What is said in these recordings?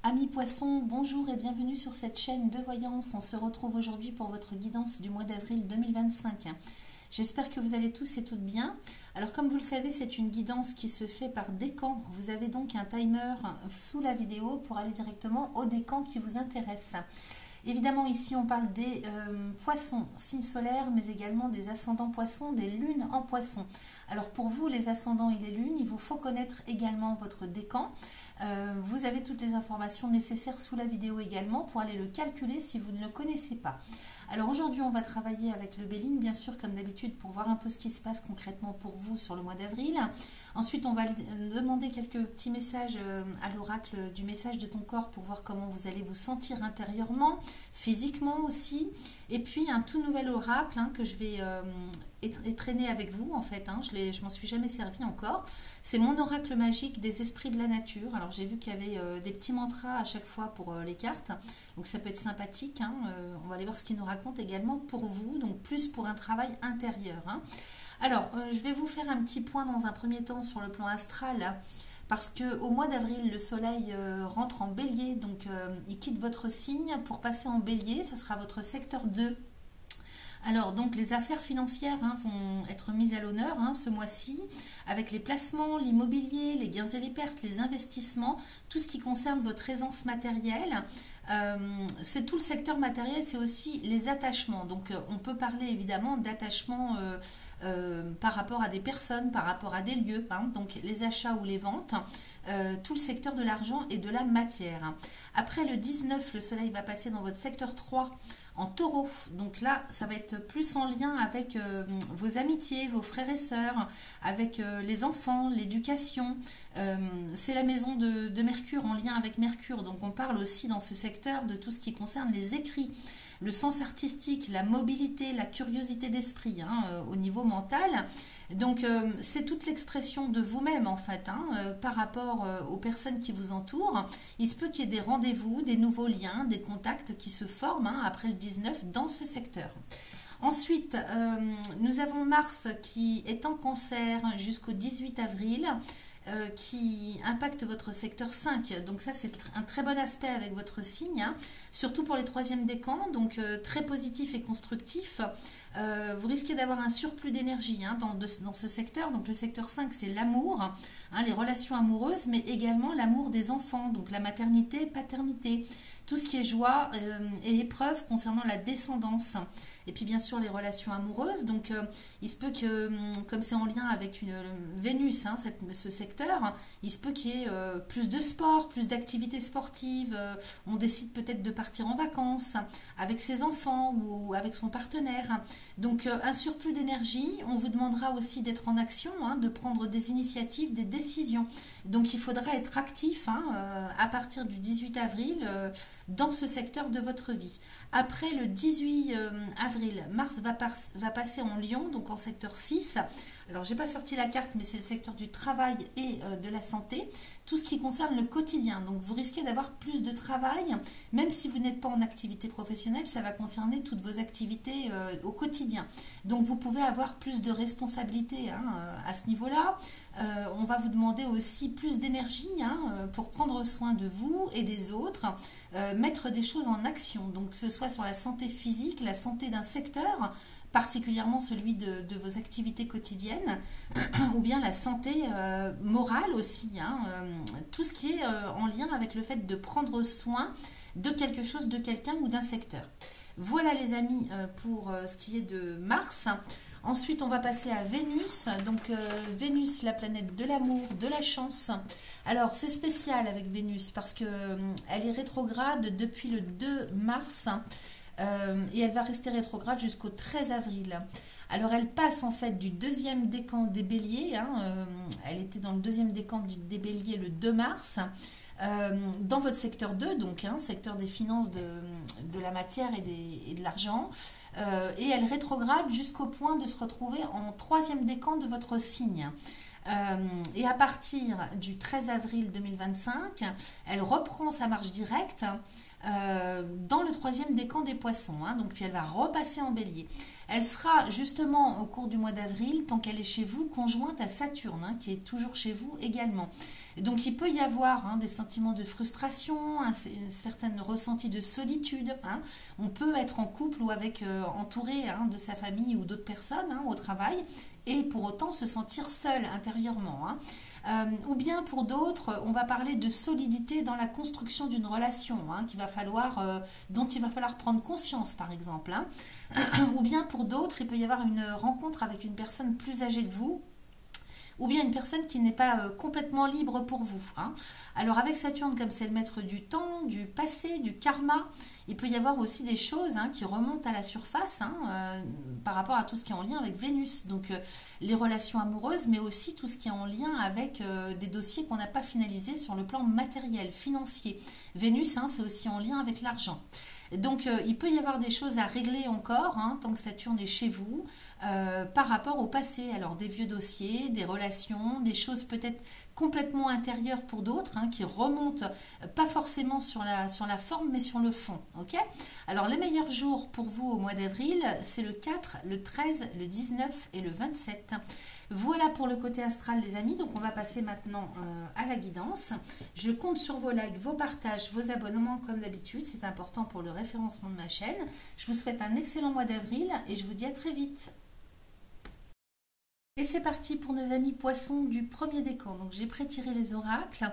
Amis poissons, bonjour et bienvenue sur cette chaîne de voyance. On se retrouve aujourd'hui pour votre guidance du mois d'avril 2025. J'espère que vous allez tous et toutes bien. Alors comme vous le savez, c'est une guidance qui se fait par décan. Vous avez donc un timer sous la vidéo pour aller directement au décan qui vous intéresse. Évidemment, ici, on parle des poissons, signes solaires, mais également des ascendants poissons, des lunes en poissons. Alors, pour vous, les ascendants et les lunes, il vous faut connaître également votre décan. Vous avez toutes les informations nécessaires sous la vidéo également pour aller le calculer si vous ne le connaissez pas. Alors aujourd'hui, on va travailler avec le Béline, bien sûr, comme d'habitude, pour voir un peu ce qui se passe concrètement pour vous sur le mois d'avril. Ensuite, on va demander quelques petits messages à l'oracle du message de ton corps pour voir comment vous allez vous sentir intérieurement, physiquement aussi. Et puis, un tout nouvel oracle que je vais traîner avec vous, en fait. Je m'en suis jamais servi encore. C'est mon oracle magique des esprits de la nature. Alors, j'ai vu qu'il y avait des petits mantras à chaque fois pour les cartes. Donc, ça peut être sympathique. On va aller voir ce qu'il nous raconte également pour vous. Donc, plus pour un travail intérieur. Alors, je vais vous faire un petit point dans un premier temps sur le plan astral. Parce qu'au mois d'avril, le soleil rentre en bélier. Donc, il quitte votre signe pour passer en bélier. Ça sera votre secteur 2. Alors, donc, les affaires financières vont être mises à l'honneur ce mois-ci, avec les placements, l'immobilier, les gains et les pertes, les investissements, tout ce qui concerne votre aisance matérielle. C'est tout le secteur matériel, c'est aussi les attachements. Donc, on peut parler évidemment d'attachements par rapport à des personnes, par rapport à des lieux, donc les achats ou les ventes, tout le secteur de l'argent et de la matière. Après le 19, le soleil va passer dans votre secteur 3 en taureau. Donc là, ça va être plus en lien avec vos amitiés, vos frères et sœurs, avec les enfants, l'éducation. C'est la maison de Mercure en lien avec Mercure. Donc on parle aussi dans ce secteur de tout ce qui concerne les écrits, le sens artistique, la mobilité, la curiosité d'esprit au niveau mental. Donc c'est toute l'expression de vous-même en fait par rapport aux personnes qui vous entourent. Il se peut qu'il y ait des rendez-vous, des nouveaux liens, des contacts qui se forment après le 19 dans ce secteur. Ensuite, nous avons Mars qui est en Cancer jusqu'au 18 avril. Qui impacte votre secteur 5. Donc ça, c'est un très bon aspect avec votre signe, surtout pour les troisièmes décans, donc très positif et constructif. Vous risquez d'avoir un surplus d'énergie dans ce secteur. Donc le secteur 5, c'est l'amour, les relations amoureuses, mais également l'amour des enfants, donc la maternité, paternité, tout ce qui est joie et épreuve concernant la descendance. Et puis bien sûr les relations amoureuses. Donc il se peut que, comme c'est en lien avec Vénus, ce secteur, il se peut qu'il y ait plus de sport, plus d'activités sportives. On décide peut-être de partir en vacances avec ses enfants ou avec son partenaire. Donc un surplus d'énergie. On vous demandera aussi d'être en action, de prendre des initiatives, des décisions. Donc il faudra être actif à partir du 18 avril dans ce secteur de votre vie. Après le 18 avril, Mars va passer en Lion, donc en secteur 6. Alors, j'ai pas sorti la carte, mais c'est le secteur du travail et de la santé. Tout ce qui concerne le quotidien. Donc, vous risquez d'avoir plus de travail, même si vous n'êtes pas en activité professionnelle, ça va concerner toutes vos activités au quotidien. Donc, vous pouvez avoir plus de responsabilités à ce niveau-là. On va vous demander aussi plus d'énergie pour prendre soin de vous et des autres, mettre des choses en action. Donc, que ce soit sur la santé physique, la santé d'un secteur, particulièrement celui de vos activités quotidiennes, ou bien la santé morale aussi, tout ce qui est en lien avec le fait de prendre soin de quelque chose, de quelqu'un ou d'un secteur. Voilà les amis pour ce qui est de Mars. Ensuite, on va passer à Vénus. Donc, Vénus, la planète de l'amour, de la chance. Alors, c'est spécial avec Vénus parce qu'elle est rétrograde depuis le 2 mars. Et elle va rester rétrograde jusqu'au 13 avril. Alors elle passe en fait du deuxième décan des béliers, elle était dans le deuxième décan des béliers le 2 mars, dans votre secteur 2, donc secteur des finances, de la matière et de l'argent, et elle rétrograde jusqu'au point de se retrouver en troisième décan de votre signe. Et à partir du 13 avril 2025, elle reprend sa marche directe dans le troisième décan des poissons, hein, donc puis elle va repasser en bélier. Elle sera justement au cours du mois d'avril, tant qu'elle est chez vous, conjointe à Saturne, hein, qui est toujours chez vous également. Donc il peut y avoir hein, des sentiments de frustration, un certain ressenti de solitude. Hein. On peut être en couple ou avec entouré hein, de sa famille ou d'autres personnes hein, au travail et pour autant se sentir seul intérieurement. Hein. Ou bien pour d'autres, on va parler de solidité dans la construction d'une relation hein, dont il va falloir prendre conscience par exemple. Hein. Ou bien pour d'autres, il peut y avoir une rencontre avec une personne plus âgée que vous, ou bien une personne qui n'est pas complètement libre pour vous. Hein. Alors avec Saturne, comme c'est le maître du temps, du passé, du karma, il peut y avoir aussi des choses hein, qui remontent à la surface hein, par rapport à tout ce qui est en lien avec Vénus. Donc les relations amoureuses, mais aussi tout ce qui est en lien avec des dossiers qu'on n'a pas finalisés sur le plan matériel, financier. Vénus, hein, c'est aussi en lien avec l'argent. Donc, il peut y avoir des choses à régler encore, hein, tant que Saturne est chez vous, par rapport au passé. Alors, des vieux dossiers, des relations, des choses peut-être complètement intérieures pour d'autres, hein, qui remontent pas forcément sur la forme, mais sur le fond. Okay. Alors, les meilleurs jours pour vous au mois d'avril, c'est le 4, le 13, le 19 et le 27. Voilà pour le côté astral les amis, donc on va passer maintenant à la guidance. Je compte sur vos likes, vos partages, vos abonnements comme d'habitude, c'est important pour le référencement de ma chaîne. Je vous souhaite un excellent mois d'avril et je vous dis à très vite. Et c'est parti pour nos amis poissons du premier décan. Donc j'ai prétiré les oracles.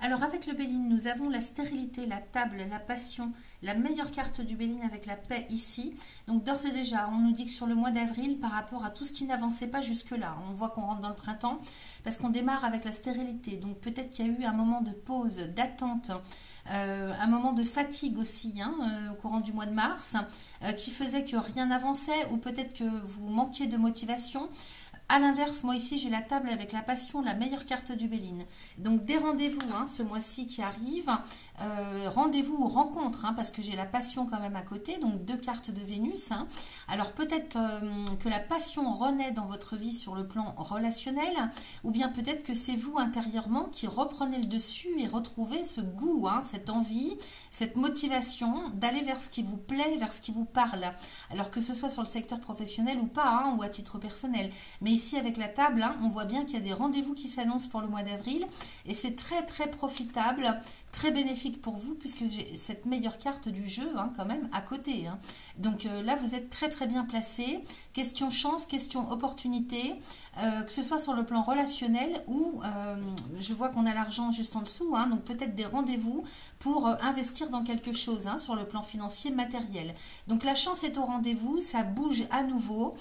Alors avec le Béline, nous avons la stérilité, la table, la passion, la meilleure carte du Béline avec la paix ici. Donc d'ores et déjà, on nous dit que sur le mois d'avril, par rapport à tout ce qui n'avançait pas jusque-là, on voit qu'on rentre dans le printemps, parce qu'on démarre avec la stérilité. Donc peut-être qu'il y a eu un moment de pause, d'attente, un moment de fatigue aussi hein, au courant du mois de mars, qui faisait que rien n'avançait, ou peut-être que vous manquiez de motivation. A l'inverse, moi ici, j'ai la table avec la passion, la meilleure carte du Béline. Donc, des rendez-vous hein, ce mois-ci qui arrivent. Rendez-vous ou rencontres, hein, parce que j'ai la passion quand même à côté. Donc, 2 cartes de Vénus. Hein. Alors, peut-être que la passion renaît dans votre vie sur le plan relationnel. Ou bien peut-être que c'est vous intérieurement qui reprenez le dessus et retrouvez ce goût, hein, cette envie, cette motivation d'aller vers ce qui vous plaît, vers ce qui vous parle. Alors, que ce soit sur le secteur professionnel ou pas, hein, ou à titre personnel. Mais ici avec la table, hein, on voit bien qu'il y a des rendez-vous qui s'annoncent pour le mois d'avril et c'est très très profitable, très bénéfique pour vous puisque j'ai cette meilleure carte du jeu hein, quand même à côté. Hein. Donc là vous êtes très très bien placé. Question chance, question opportunité, que ce soit sur le plan relationnel ou je vois qu'on a l'argent juste en dessous, hein, donc peut-être des rendez-vous pour investir dans quelque chose hein, sur le plan financier matériel. Donc la chance est au rendez-vous, ça bouge à nouveau,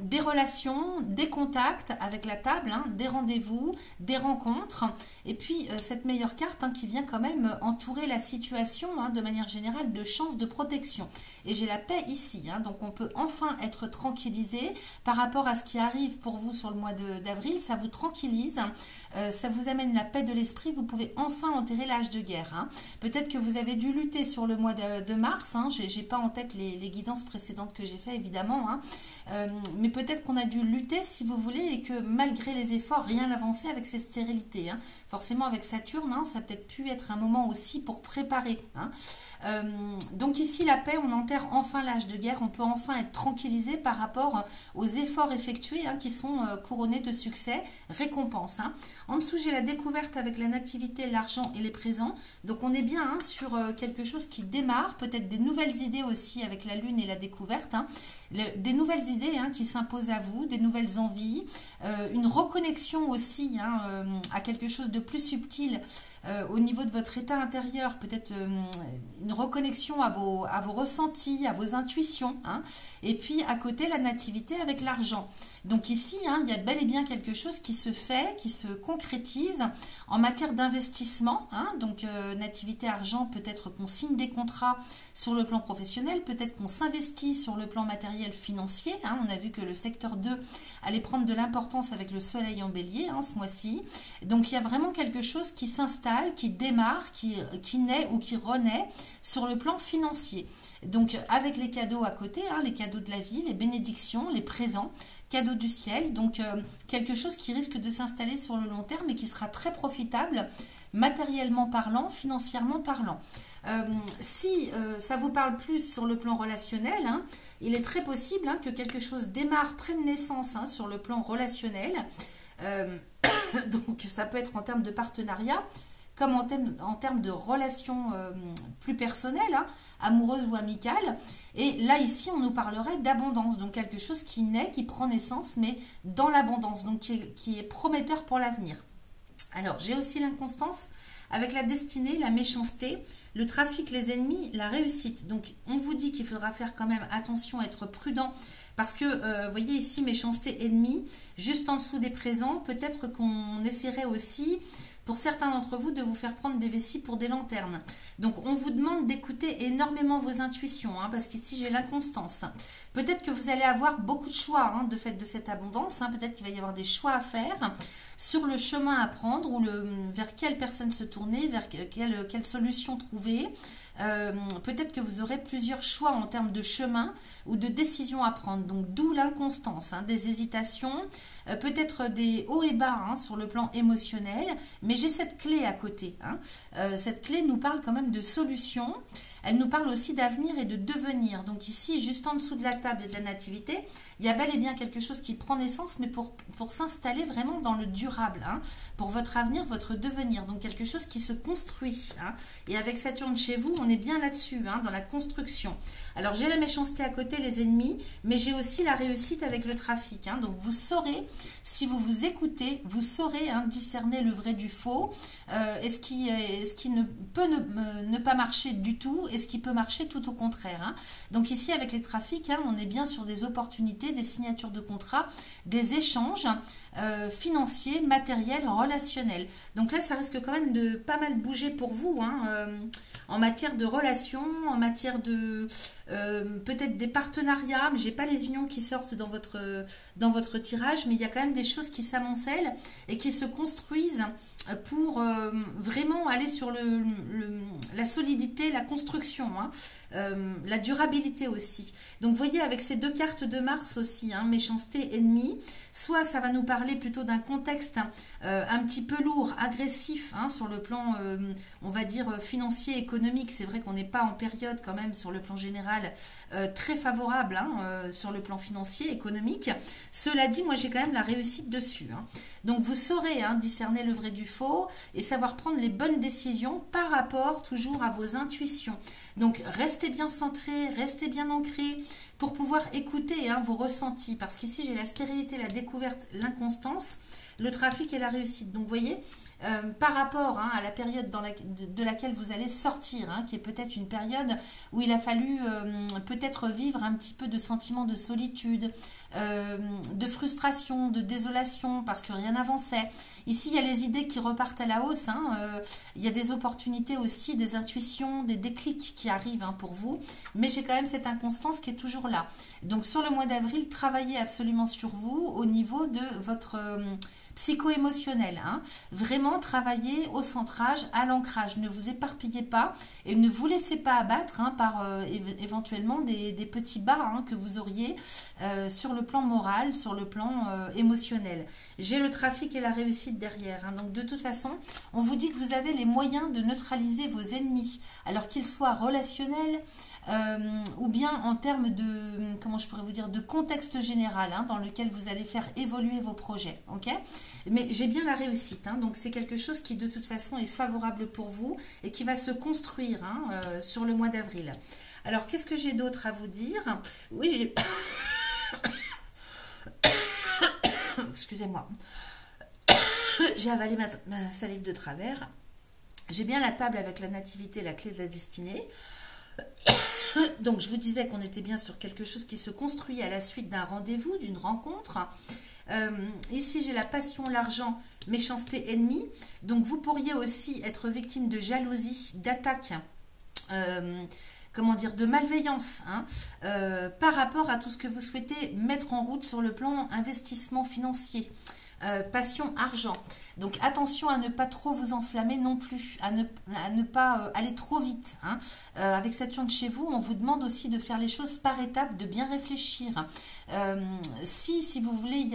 des relations, des contacts avec la table, hein, des rendez-vous, des rencontres, et puis cette meilleure carte hein, qui vient quand même entourer la situation hein, de manière générale de chance de protection. Et j'ai la paix ici, hein, donc on peut enfin être tranquillisé par rapport à ce qui arrive pour vous sur le mois d'avril, ça vous tranquillise, ça vous amène la paix de l'esprit, vous pouvez enfin enterrer l'âge de guerre. Hein. Peut-être que vous avez dû lutter sur le mois de mars, hein, j'ai pas en tête les guidances précédentes que j'ai fait évidemment, hein, mais peut-être qu'on a dû lutter si vous voulez et que malgré les efforts rien n'avançait avec ces stérilités hein. Forcément avec Saturne hein, ça a peut-être pu être un moment aussi pour préparer hein. Donc ici la paix, on enterre enfin l'âge de guerre, on peut enfin être tranquillisé par rapport aux efforts effectués hein, qui sont couronnés de succès, récompense hein. En dessous j'ai la découverte avec la nativité, l'argent et les présents, donc on est bien hein, sur quelque chose qui démarre, peut-être des nouvelles idées aussi avec la lune et la découverte hein. Des nouvelles idées hein, qui s'imposent à vous, des nouvelles envies, une reconnexion aussi hein, à quelque chose de plus subtil au niveau de votre état intérieur, peut-être une reconnexion à vos ressentis, à vos intuitions, hein, et puis à côté la nativité avec l'argent. Donc ici, hein, il y a bel et bien quelque chose qui se fait, qui se concrétise en matière d'investissement, hein, donc nativité argent, peut-être qu'on signe des contrats sur le plan professionnel, peut-être qu'on s'investit sur le plan matériel financier, hein, on a vu que le secteur 2 allait prendre de l'importance avec le soleil en bélier hein, ce mois-ci, donc il y a vraiment quelque chose qui s'installe, qui démarre, qui naît ou qui renaît sur le plan financier. Donc avec les cadeaux à côté, hein, les cadeaux de la vie, les bénédictions, les présents cadeau du ciel, donc quelque chose qui risque de s'installer sur le long terme et qui sera très profitable, matériellement parlant, financièrement parlant. Si ça vous parle plus sur le plan relationnel, hein, il est très possible que quelque chose démarre, prenne naissance sur le plan relationnel. Donc ça peut être en termes de partenariat, comme en termes de relations plus personnelles, amoureuses ou amicales. Et là, ici, on nous parlerait d'abondance, donc quelque chose qui naît, qui prend naissance, mais dans l'abondance, donc qui est prometteur pour l'avenir. Alors, j'ai aussi l'inconstance avec la destinée, la méchanceté, le trafic, les ennemis, la réussite. Donc, on vous dit qu'il faudra faire quand même attention, être prudent, parce que, vous voyez ici, méchanceté, ennemi, juste en dessous des présents, peut-être qu'on essaierait aussi, pour certains d'entre vous, de vous faire prendre des vessies pour des lanternes. Donc, on vous demande d'écouter énormément vos intuitions, parce qu'ici, j'ai l'inconstance. Peut-être que vous allez avoir beaucoup de choix de fait de cette abondance. Peut-être qu'il va y avoir des choix à faire sur le chemin à prendre, ou vers quelle personne se tourner, vers quelle solution trouver. Peut-être que vous aurez plusieurs choix en termes de chemin ou de décision à prendre. Donc, d'où l'inconstance, des hésitations, peut-être des hauts et bas sur le plan émotionnel. Mais j'ai cette clé à côté. Cette clé nous parle quand même de solutions. Elle nous parle aussi d'avenir et de devenir. Donc ici, juste en dessous de la table et de la nativité, il y a bel et bien quelque chose qui prend naissance, mais pour s'installer vraiment dans le durable, pour votre avenir, votre devenir. Donc quelque chose qui se construit. Et avec Saturne chez vous, on est bien là-dessus, dans la construction. Alors j'ai la méchanceté à côté, les ennemis, mais j'ai aussi la réussite avec le trafic. Donc vous saurez, si vous vous écoutez, vous saurez discerner le vrai du faux, et ce qui ne peut ne pas marcher du tout, et ce qui peut marcher tout au contraire. Donc ici, avec les trafics, on est bien sur des opportunités, des signatures de contrats, des échanges financiers, matériels, relationnels. Donc là, ça risque quand même de pas mal bouger pour vous, en matière de relations, en matière de peut-être des partenariats, mais j'ai pas les unions qui sortent dans votre tirage, mais il y a quand même des choses qui s'amoncellent et qui se construisent pour vraiment aller sur la solidité, la construction, la durabilité aussi. Donc vous voyez, avec ces deux cartes de Mars aussi, méchanceté, ennemi, soit ça va nous parler plutôt d'un contexte un petit peu lourd, agressif, sur le plan, on va dire, financier, économique. C'est vrai qu'on n'est pas en période quand même sur le plan général très favorable sur le plan financier, économique. Cela dit, moi j'ai quand même la réussite dessus. Donc vous saurez discerner le vrai du faux et savoir prendre les bonnes décisions par rapport toujours à vos intuitions. Donc restez bien centrés, restez bien ancrés pour pouvoir écouter vos ressentis, parce qu'ici j'ai la stérilité, la découverte, l'inconstance, le trafic et la réussite. Donc vous voyez, par rapport à la période de laquelle vous allez sortir, qui est peut-être une période où il a fallu peut-être vivre un petit peu de sentiment de solitude, de frustration, de désolation, parce que rien n'avançait. Ici, il y a les idées qui repartent à la hausse, il y a des opportunités aussi, des intuitions, des déclics qui arrivent pour vous, mais j'ai quand même cette inconstance qui est toujours là. Donc sur le mois d'avril, travaillez absolument sur vous au niveau de votre psycho-émotionnel. Vraiment travaillez au centrage, à l'ancrage. Ne vous éparpillez pas et ne vous laissez pas abattre par éventuellement des petits bas que vous auriez sur le plan moral, sur le plan émotionnel. J'ai le trafic et la réussite derrière. Donc de toute façon, on vous dit que vous avez les moyens de neutraliser vos ennemis, alors qu'ils soient relationnels, ou bien en termes de, comment je pourrais vous dire, de contexte général dans lequel vous allez faire évoluer vos projets. Ok, mais j'ai bien la réussite, donc c'est quelque chose qui de toute façon est favorable pour vous et qui va se construire sur le mois d'avril. Alors qu'est-ce que j'ai d'autre à vous dire? Oui, excusez-moi, j'ai avalé ma salive de travers. J'ai bien la table avec la nativité, la clé de la destinée. Donc je vous disais qu'on était bien sur quelque chose qui se construit à la suite d'un rendez-vous, d'une rencontre. Ici j'ai la passion, l'argent, méchanceté, ennemi. Donc vous pourriez aussi être victime de jalousie, d'attaque, comment dire, de malveillance par rapport à tout ce que vous souhaitez mettre en route sur le plan investissement financier. passion, argent. Donc attention à ne pas trop vous enflammer non plus, à ne pas aller trop vite. Hein. Avec Saturne chez vous, on vous demande aussi de faire les choses par étapes, de bien réfléchir. Si vous voulez,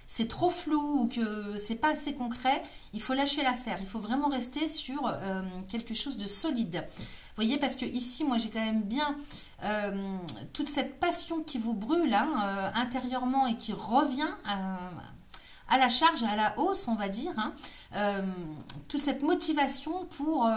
c'est trop flou ou que c'est pas assez concret, il faut lâcher l'affaire. Il faut vraiment rester sur quelque chose de solide. Vous voyez, parce que ici, moi, j'ai quand même bien toute cette passion qui vous brûle hein, intérieurement et qui revient à la charge, à la hausse, on va dire, hein, toute cette motivation pour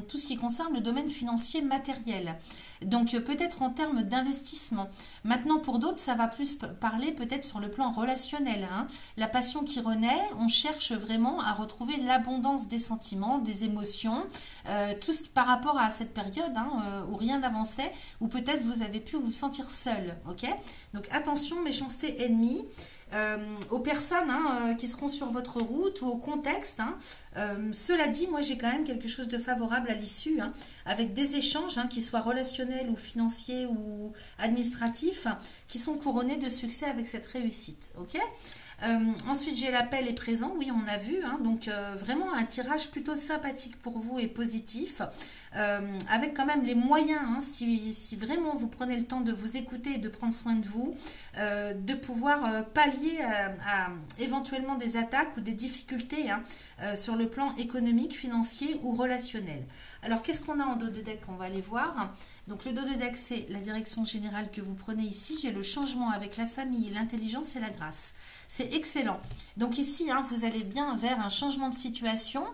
tout ce qui concerne le domaine financier matériel. Donc peut-être en termes d'investissement. Maintenant pour d'autres, ça va plus parler peut-être sur le plan relationnel. Hein. La passion qui renaît, on cherche vraiment à retrouver l'abondance des sentiments, des émotions, tout ce par rapport à cette période hein, où rien n'avançait, où peut-être vous avez pu vous sentir seul. Okay, donc attention, méchanceté ennemie. Aux personnes hein, qui seront sur votre route ou au contexte. Hein. Cela dit, moi j'ai quand même quelque chose de favorable à l'issue, hein, avec des échanges, hein, qui soient relationnels ou financiers ou administratifs, qui sont couronnés de succès avec cette réussite. Ok. Ensuite, j'ai l'appel est présent, oui, on a vu, hein, donc vraiment un tirage plutôt sympathique pour vous et positif, avec quand même les moyens, hein, si vraiment vous prenez le temps de vous écouter et de prendre soin de vous, de pouvoir pallier à éventuellement des attaques ou des difficultés hein, sur le plan économique, financier ou relationnel. Alors, qu'est-ce qu'on a en dos de deck? On va aller voir. Donc, le dos de deck, c'est la direction générale que vous prenez ici. J'ai le changement avec la famille, l'intelligence et la grâce. C'est excellent. Donc ici, hein, vous allez bien vers un changement de situation,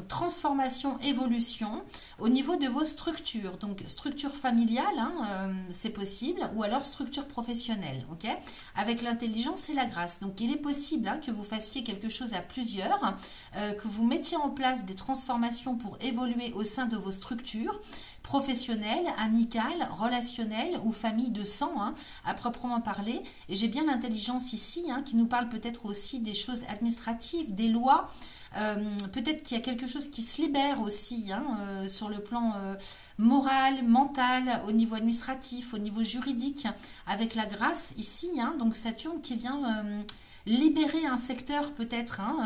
transformation, évolution au niveau de vos structures. Donc structure familiale, hein, c'est possible, ou alors structure professionnelle, ok, avec l'intelligence et la grâce. Donc il est possible hein, que vous fassiez quelque chose à plusieurs, que vous mettiez en place des transformations pour évoluer au sein de vos structures professionnelles, amicales, relationnelles ou famille de sang, hein, à proprement parler. Et j'ai bien l'intelligence ici, hein, qui nous parle peut-être aussi des choses administratives, des lois. Peut-être qu'il y a quelque chose qui se libère aussi hein, sur le plan moral, mental, au niveau administratif, au niveau juridique, avec la grâce ici. Hein, donc Saturne qui vient libérer un secteur peut-être. Hein,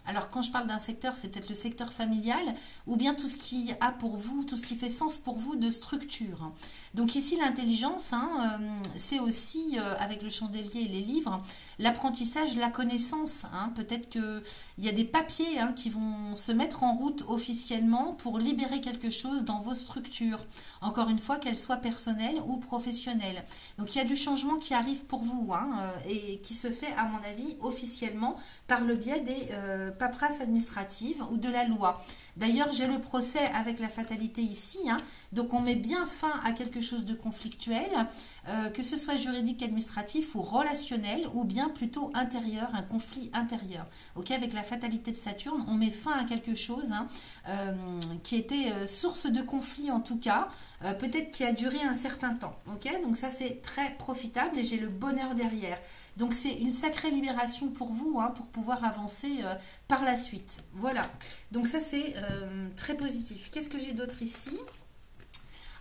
alors quand je parle d'un secteur, c'est peut-être le secteur familial ou bien tout ce qui a pour vous, tout ce qui fait sens pour vous de structure. Donc ici l'intelligence, hein, c'est aussi avec le chandelier et les livres, l'apprentissage, la connaissance. Hein. Peut-être qu'il y a des papiers hein, qui vont se mettre en route officiellement pour libérer quelque chose dans vos structures. Encore une fois, qu'elles soient personnelles ou professionnelles. Donc il y a du changement qui arrive pour vous hein, et qui se fait à mon avis officiellement par le biais des paperasses administratives ou de la loi. D'ailleurs, j'ai le procès avec la fatalité ici, hein, donc on met bien fin à quelque chose de conflictuel, que ce soit juridique, administratif ou relationnel, ou bien plutôt intérieur, un conflit intérieur. Ok, avec la fatalité de Saturne, on met fin à quelque chose hein, qui était source de conflit en tout cas, peut-être qui a duré un certain temps. Ok, donc ça c'est très profitable et j'ai le bonheur derrière. Donc c'est une sacrée libération pour vous, hein, pour pouvoir avancer par la suite. Voilà, donc ça c'est très positif. Qu'est-ce que j'ai d'autre ici ?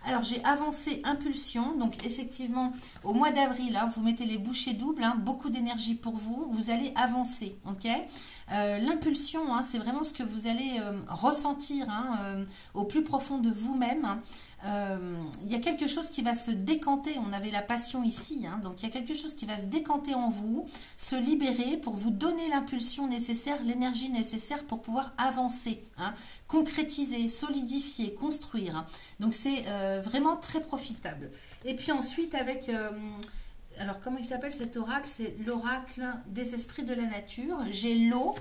Alors j'ai avancé impulsion, donc effectivement au mois d'avril, hein, vous mettez les bouchées doubles, hein, beaucoup d'énergie pour vous, vous allez avancer, ok. L'impulsion, hein, c'est vraiment ce que vous allez ressentir hein, au plus profond de vous-même. Hein. Il y a quelque chose qui va se décanter, on avait la passion ici, hein, donc il y a quelque chose qui va se décanter en vous, se libérer pour vous donner l'impulsion nécessaire, l'énergie nécessaire pour pouvoir avancer, hein, concrétiser, solidifier, construire. Hein. Donc c'est vraiment très profitable. Et puis ensuite avec... alors comment il s'appelle cet oracle? C'est l'oracle des esprits de la nature. J'ai l'eau.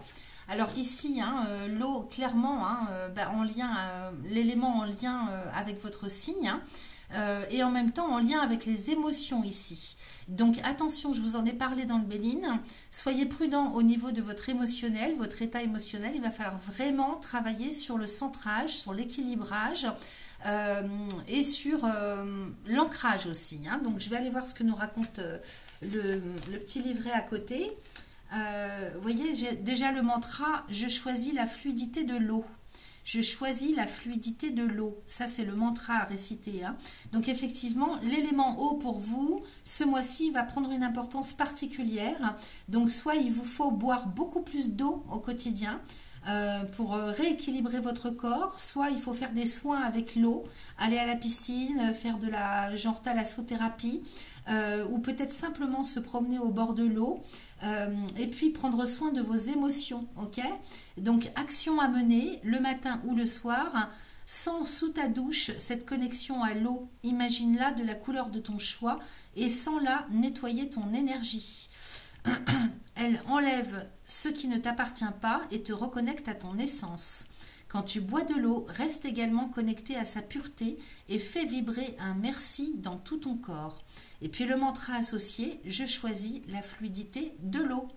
Alors ici, hein, l'eau, clairement, hein, en lien, l'élément en lien avec votre signe, hein, et en même temps en lien avec les émotions ici. Donc attention, je vous en ai parlé dans le Béline, soyez prudent au niveau de votre émotionnel, votre état émotionnel. Il va falloir vraiment travailler sur le centrage, sur l'équilibrage, et sur l'ancrage aussi. Hein. Donc je vais aller voir ce que nous raconte le petit livret à côté. Vous voyez, j'ai déjà le mantra « Je choisis la fluidité de l'eau ». je choisis la fluidité de l'eau. Ça, c'est le mantra à réciter, hein. Donc, effectivement, l'élément eau pour vous, ce mois-ci, va prendre une importance particulière. Donc, soit il vous faut boire beaucoup plus d'eau au quotidien, pour rééquilibrer votre corps, soit il faut faire des soins avec l'eau, aller à la piscine, faire de la genre thalassothérapie, ou peut-être simplement se promener au bord de l'eau, et puis prendre soin de vos émotions, ok? Donc action à mener le matin ou le soir. Sens sous ta douche cette connexion à l'eau, imagine-la de la couleur de ton choix et sens-la nettoyer ton énergie. Elle enlève ce qui ne t'appartient pas et te reconnecte à ton essence. Quand tu bois de l'eau, reste également connecté à sa pureté et fais vibrer un merci dans tout ton corps. Et puis le mantra associé, je choisis la fluidité de l'eau.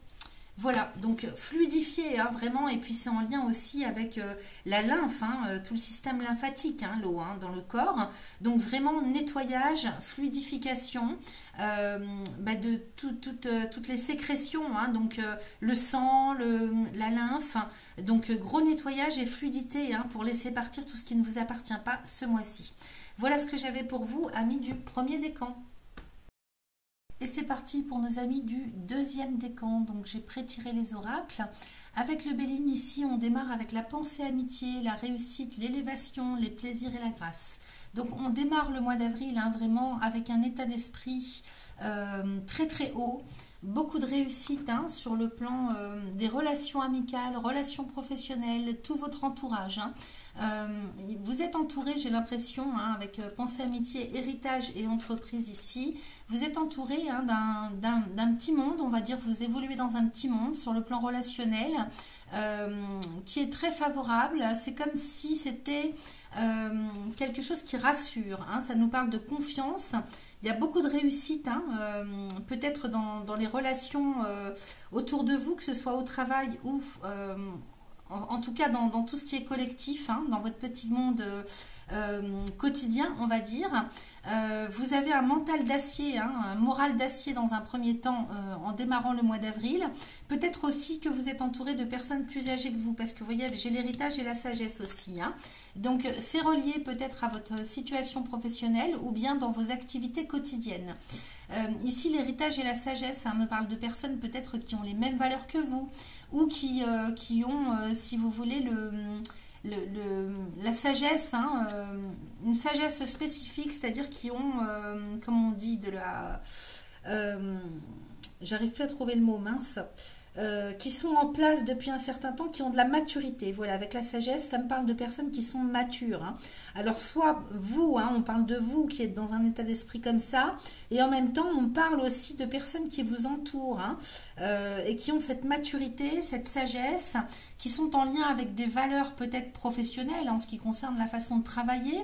Voilà, donc fluidifier, hein, vraiment, et puis c'est en lien aussi avec la lymphe, hein, tout le système lymphatique, hein, l'eau, hein, dans le corps. Donc vraiment nettoyage, fluidification de toutes les sécrétions, hein, donc le sang, la lymphe. Donc gros nettoyage et fluidité, hein, pour laisser partir tout ce qui ne vous appartient pas ce mois-ci. Voilà ce que j'avais pour vous, amis du premier décan. Et c'est parti pour nos amis du deuxième décan. Donc j'ai pré-tiré les oracles. Avec le Béline ici, on démarre avec la pensée amitié, la réussite, l'élévation, les plaisirs et la grâce. Donc on démarre le mois d'avril, hein, vraiment avec un état d'esprit très très haut. Beaucoup de réussite, hein, sur le plan des relations amicales, relations professionnelles, tout votre entourage, hein. Vous êtes entouré, j'ai l'impression, hein, avec pensée amitié, héritage et entreprise ici. Vous êtes entouré, hein, d'un petit monde, on va dire, vous évoluez dans un petit monde sur le plan relationnel qui est très favorable. C'est comme si c'était quelque chose qui rassure, hein. Ça nous parle de confiance. Il y a beaucoup de réussite, hein, peut-être dans les relations autour de vous, que ce soit au travail ou en tout cas dans tout ce qui est collectif, hein, dans votre petit monde quotidien, on va dire. Vous avez un mental d'acier, hein, un moral d'acier dans un premier temps en démarrant le mois d'avril. Peut-être aussi que vous êtes entouré de personnes plus âgées que vous, parce que vous voyez, j'ai l'héritage et la sagesse aussi, hein. Donc c'est relié peut-être à votre situation professionnelle ou bien dans vos activités quotidiennes. Ici, l'héritage et la sagesse, ça me parle de personnes peut-être qui ont les mêmes valeurs que vous ou qui ont, si vous voulez, la sagesse, hein, une sagesse spécifique, c'est-à-dire qui ont, comme on dit, j'arrive plus à trouver le mot, mince, qui sont en place depuis un certain temps, qui ont de la maturité. Voilà, avec la sagesse, ça me parle de personnes qui sont matures, hein. Alors, soit vous, hein, on parle de vous qui êtes dans un état d'esprit comme ça, et en même temps, on parle aussi de personnes qui vous entourent, hein, et qui ont cette maturité, cette sagesse, qui sont en lien avec des valeurs peut-être professionnelles en ce qui concerne la façon de travailler,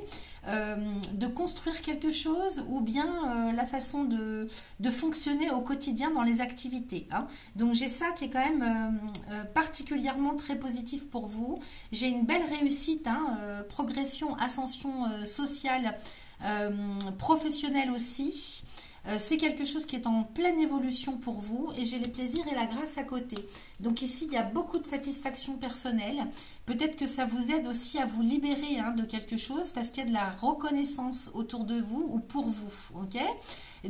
de construire quelque chose, ou bien la façon de fonctionner au quotidien dans les activités, hein. Donc j'ai ça qui est quand même particulièrement très positif pour vous. J'ai une belle réussite, hein, progression, ascension sociale, professionnelle aussi. C'est quelque chose qui est en pleine évolution pour vous et j'ai les plaisirs et la grâce à côté. Donc ici, il y a beaucoup de satisfaction personnelle. Peut-être que ça vous aide aussi à vous libérer, hein, de quelque chose parce qu'il y a de la reconnaissance autour de vous ou pour vous. Ok ?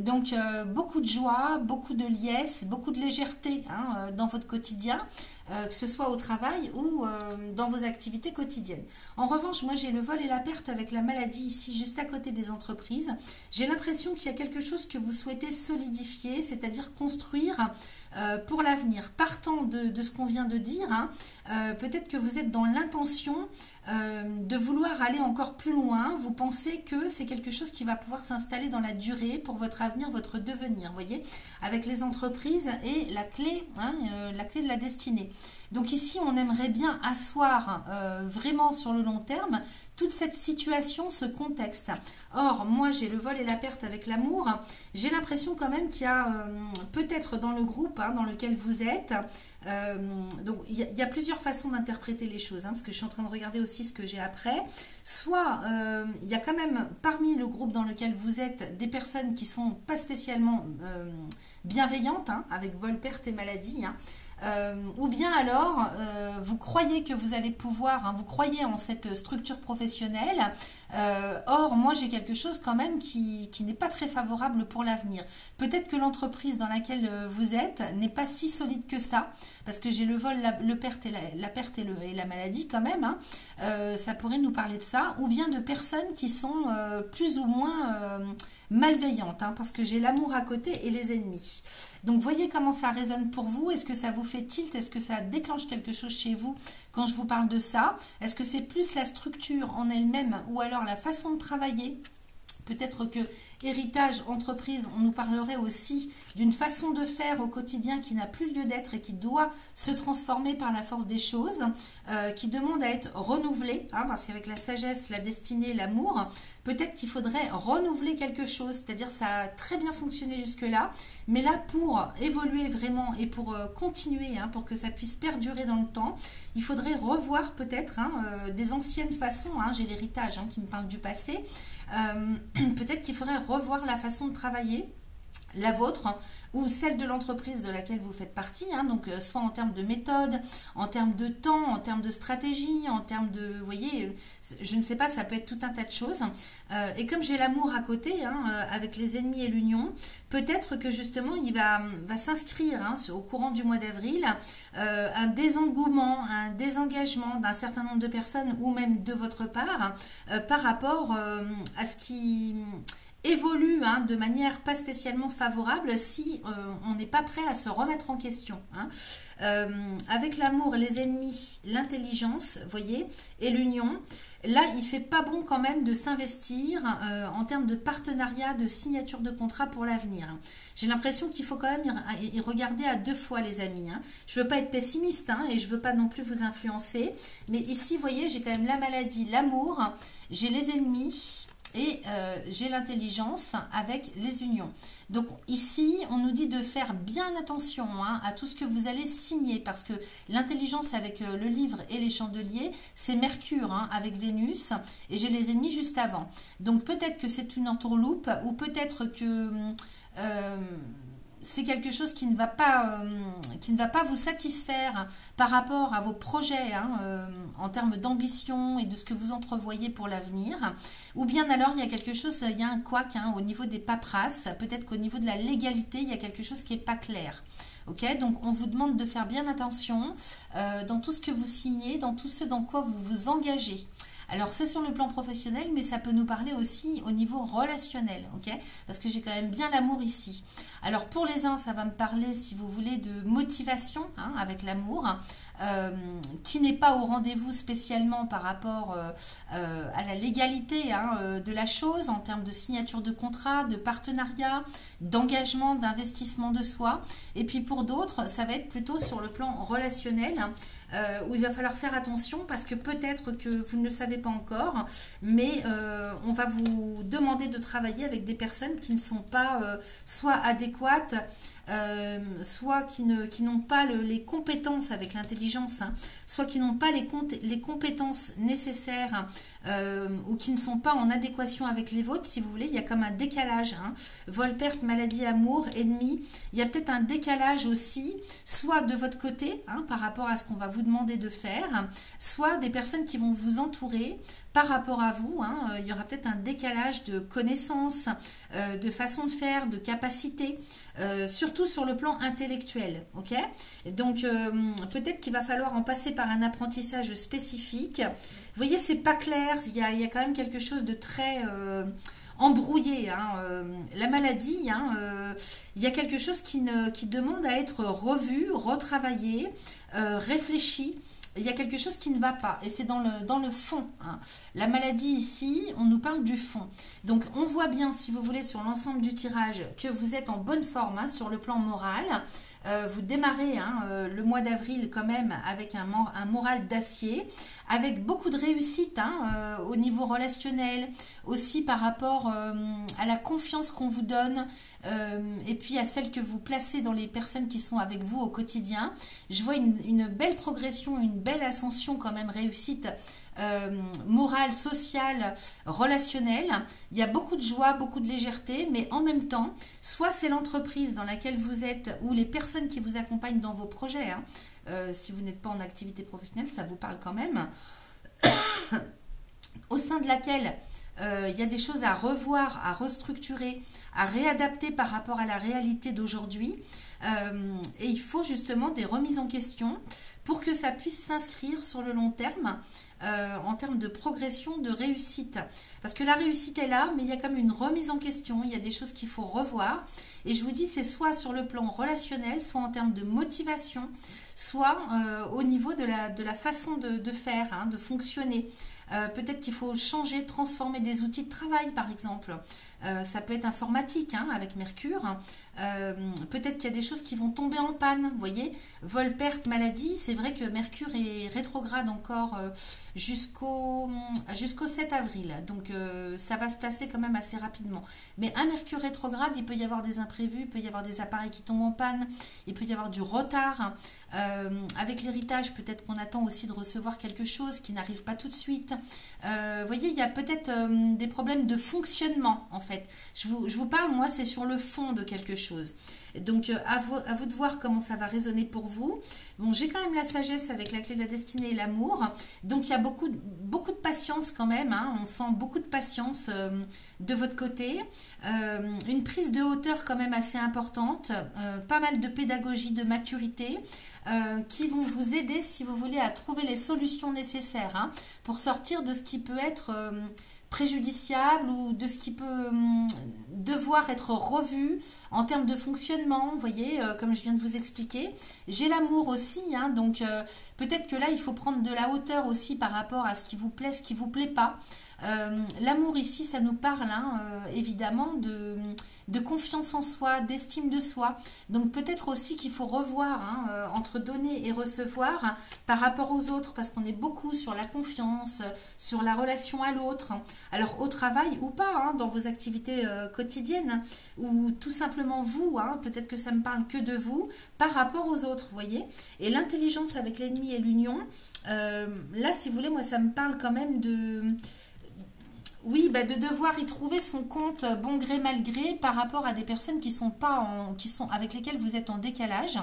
Donc beaucoup de joie, beaucoup de liesse, beaucoup de légèreté, hein, dans votre quotidien, que ce soit au travail ou dans vos activités quotidiennes. En revanche, moi j'ai le vol et la perte avec la maladie ici juste à côté des entreprises. J'ai l'impression qu'il y a quelque chose que vous souhaitez solidifier, c'est-à-dire construire pour l'avenir. Partant de ce qu'on vient de dire, hein, peut-être que vous êtes dans l'intention de vouloir aller encore plus loin. Vous pensez que c'est quelque chose qui va pouvoir s'installer dans la durée pour votre avenir, votre devenir, vous voyez, avec les entreprises et la clé, hein, la clé de la destinée. Donc ici, on aimerait bien asseoir vraiment sur le long terme toute cette situation, ce contexte. Or, moi, j'ai le vol et la perte avec l'amour. J'ai l'impression quand même qu'il y a peut-être dans le groupe, hein, dans lequel vous êtes, donc il y a plusieurs façons d'interpréter les choses, hein, parce que je suis en train de regarder aussi ce que j'ai après. Soit il y a quand même parmi le groupe dans lequel vous êtes des personnes qui sont pas spécialement bienveillantes, hein, avec vol, perte et maladie, hein. ou bien alors vous croyez que vous allez pouvoir, hein, vous croyez en cette structure professionnelle, or moi j'ai quelque chose quand même qui n'est pas très favorable pour l'avenir. Peut-être que l'entreprise dans laquelle vous êtes n'est pas si solide que ça, parce que j'ai le vol, le perte et la perte et la maladie quand même, hein. Ça pourrait nous parler de ça, ou bien de personnes qui sont plus ou moins malveillantes, hein, parce que j'ai l'amour à côté et les ennemis. Donc voyez comment ça résonne pour vous. Est-ce que ça vous fait tilt? Est-ce que ça déclenche quelque chose chez vous quand je vous parle de ça? Est-ce que c'est plus la structure en elle-même ou alors la façon de travailler? Peut-être que héritage, entreprise, on nous parlerait aussi d'une façon de faire au quotidien qui n'a plus lieu d'être et qui doit se transformer par la force des choses, qui demande à être renouvelée, hein, parce qu'avec la sagesse, la destinée, l'amour, peut-être qu'il faudrait renouveler quelque chose, c'est-à-dire ça a très bien fonctionné jusque-là, mais là pour évoluer vraiment et pour continuer, hein, pour que ça puisse perdurer dans le temps, il faudrait revoir peut-être, hein, des anciennes façons, hein, j'ai l'héritage, hein, qui me parle du passé, peut-être qu'il faudrait revoir la façon de travailler, la vôtre ou celle de l'entreprise de laquelle vous faites partie, hein, donc soit en termes de méthode, en termes de temps, en termes de stratégie, en termes de, vous voyez, je ne sais pas, ça peut être tout un tas de choses. Et comme j'ai l'amour à côté, hein, avec les ennemis et l'union, peut-être que justement il va s'inscrire, hein, au courant du mois d'avril, un désengouement, un désengagement d'un certain nombre de personnes ou même de votre part, par rapport à ce qui évolue, hein, de manière pas spécialement favorable si on n'est pas prêt à se remettre en question, hein. Avec l'amour, les ennemis, l'intelligence, voyez, et l'union, là il fait pas bon quand même de s'investir en termes de partenariat, de signature de contrat pour l'avenir. J'ai l'impression qu'il faut quand même y regarder à deux fois, les amis, hein. Je veux pas être pessimiste, hein, et je veux pas non plus vous influencer, mais ici, vous voyez, j'ai quand même la maladie, l'amour, j'ai les ennemis, et j'ai l'intelligence avec les unions. Donc ici, on nous dit de faire bien attention, hein, à tout ce que vous allez signer, parce que l'intelligence avec le livre et les chandeliers, c'est Mercure, hein, avec Vénus, et j'ai les ennemis juste avant. Donc peut-être que c'est une entourloupe, ou peut-être que c'est quelque chose qui ne va pas vous satisfaire par rapport à vos projets, hein, en termes d'ambition et de ce que vous entrevoyez pour l'avenir. Ou bien alors il y a quelque chose, il y a un couac, hein, au niveau des paperasses, peut-être qu'au niveau de la légalité, il y a quelque chose qui n'est pas clair. Ok, donc on vous demande de faire bien attention dans tout ce que vous signez, dans tout ce dans quoi vous vous engagez. Alors c'est sur le plan professionnel, mais ça peut nous parler aussi au niveau relationnel, ok? Parce que j'ai quand même bien l'amour ici. Alors pour les uns, ça va me parler, si vous voulez, de motivation, hein, avec l'amour, qui n'est pas au rendez-vous spécialement par rapport à la légalité, hein, de la chose, en termes de signature de contrat, de partenariat, d'engagement, d'investissement de soi. Et puis pour d'autres, ça va être plutôt sur le plan relationnel, où il va falloir faire attention parce que peut-être que vous ne le savez pas encore, mais on va vous demander de travailler avec des personnes qui ne sont pas soit adéquates, soit qui n'ont pas les compétences avec l'intelligence, hein, soit qui n'ont pas les compétences nécessaires, ou qui ne sont pas en adéquation avec les vôtres, si vous voulez. Il y a comme un décalage, hein. Vol, perte, maladie, amour, ennemi. Il y a peut-être un décalage aussi, soit de votre côté, hein, par rapport à ce qu'on va vous demander de faire, soit des personnes qui vont vous entourer par rapport à vous, hein. Il y aura peut-être un décalage de connaissances, de façon de faire, de capacité, surtout sur le plan intellectuel, ok? Donc peut-être qu'il va falloir en passer par un apprentissage spécifique. Vous voyez, c'est pas clair, il y a quand même quelque chose de très embrouillé, hein. La maladie, hein, il y a quelque chose qui demande à être revu, retravaillé, réfléchi. Il y a quelque chose qui ne va pas et c'est dans le fond, hein. La maladie ici, on nous parle du fond. Donc on voit bien, si vous voulez, sur l'ensemble du tirage que vous êtes en bonne forme, hein, sur le plan moral. Vous démarrez, hein, le mois d'avril quand même avec un moral d'acier, avec beaucoup de réussite, hein, au niveau relationnel, aussi par rapport à la confiance qu'on vous donne, et puis à celle que vous placez dans les personnes qui sont avec vous au quotidien. Je vois une belle progression, une belle ascension quand même, réussite morale, sociale, relationnelle. Il y a beaucoup de joie, beaucoup de légèreté, mais en même temps, soit c'est l'entreprise dans laquelle vous êtes ou les personnes qui vous accompagnent dans vos projets, hein. Si vous n'êtes pas en activité professionnelle, ça vous parle quand même, au sein de laquelle il y a des choses à revoir, à restructurer, à réadapter par rapport à la réalité d'aujourd'hui. Et il faut justement des remises en question pour que ça puisse s'inscrire sur le long terme en termes de progression, de réussite. Parce que la réussite est là, mais il y a comme une remise en question, il y a des choses qu'il faut revoir. Et je vous dis, c'est soit sur le plan relationnel, soit en termes de motivation, soit au niveau de la façon de faire, hein, de fonctionner. Peut-être qu'il faut changer, transformer des outils de travail, par exemple. Ça peut être informatique, hein, avec Mercure. Peut-être qu'il y a des choses qui vont tomber en panne. Vous voyez, vol, perte, maladie. C'est vrai que Mercure est rétrograde encore jusqu'au 7 avril. Donc, ça va se tasser quand même assez rapidement. Mais un Mercure rétrograde, il peut y avoir des imprévus, il peut y avoir des appareils qui tombent en panne, il peut y avoir du retard. Avec l'héritage, peut-être qu'on attend aussi de recevoir quelque chose qui n'arrive pas tout de suite. Vous voyez, il y a peut-être des problèmes de fonctionnement, en fait. Je vous parle, moi, c'est sur le fond de quelque chose. Donc, à vous de voir comment ça va résonner pour vous. Bon, j'ai quand même la sagesse avec la clé de la destinée et l'amour. Donc, il y a beaucoup de patience quand même, hein. On sent beaucoup de patience de votre côté. Une prise de hauteur quand même assez importante. Pas mal de pédagogie, de maturité. Qui vont vous aider, si vous voulez, à trouver les solutions nécessaires, hein, pour sortir de ce qui peut être préjudiciable ou de ce qui peut devoir être revu en termes de fonctionnement. Vous voyez, comme je viens de vous expliquer. J'ai l'amour aussi, hein, donc peut-être que là, il faut prendre de la hauteur aussi par rapport à ce qui vous plaît, ce qui vous plaît pas. L'amour ici, ça nous parle, hein, évidemment de confiance en soi, d'estime de soi. Donc peut-être aussi qu'il faut revoir, hein, entre donner et recevoir, hein, par rapport aux autres, parce qu'on est beaucoup sur la confiance, sur la relation à l'autre. Alors au travail ou pas, hein, dans vos activités quotidiennes, ou tout simplement vous, hein, peut-être que ça me parle que de vous, par rapport aux autres, vous voyez. Et l'intelligence avec l'ennemi et l'union, là, si vous voulez, moi, ça me parle quand même de... Oui, bah de devoir y trouver son compte bon gré mal gré par rapport à des personnes qui sont avec lesquelles vous êtes en décalage.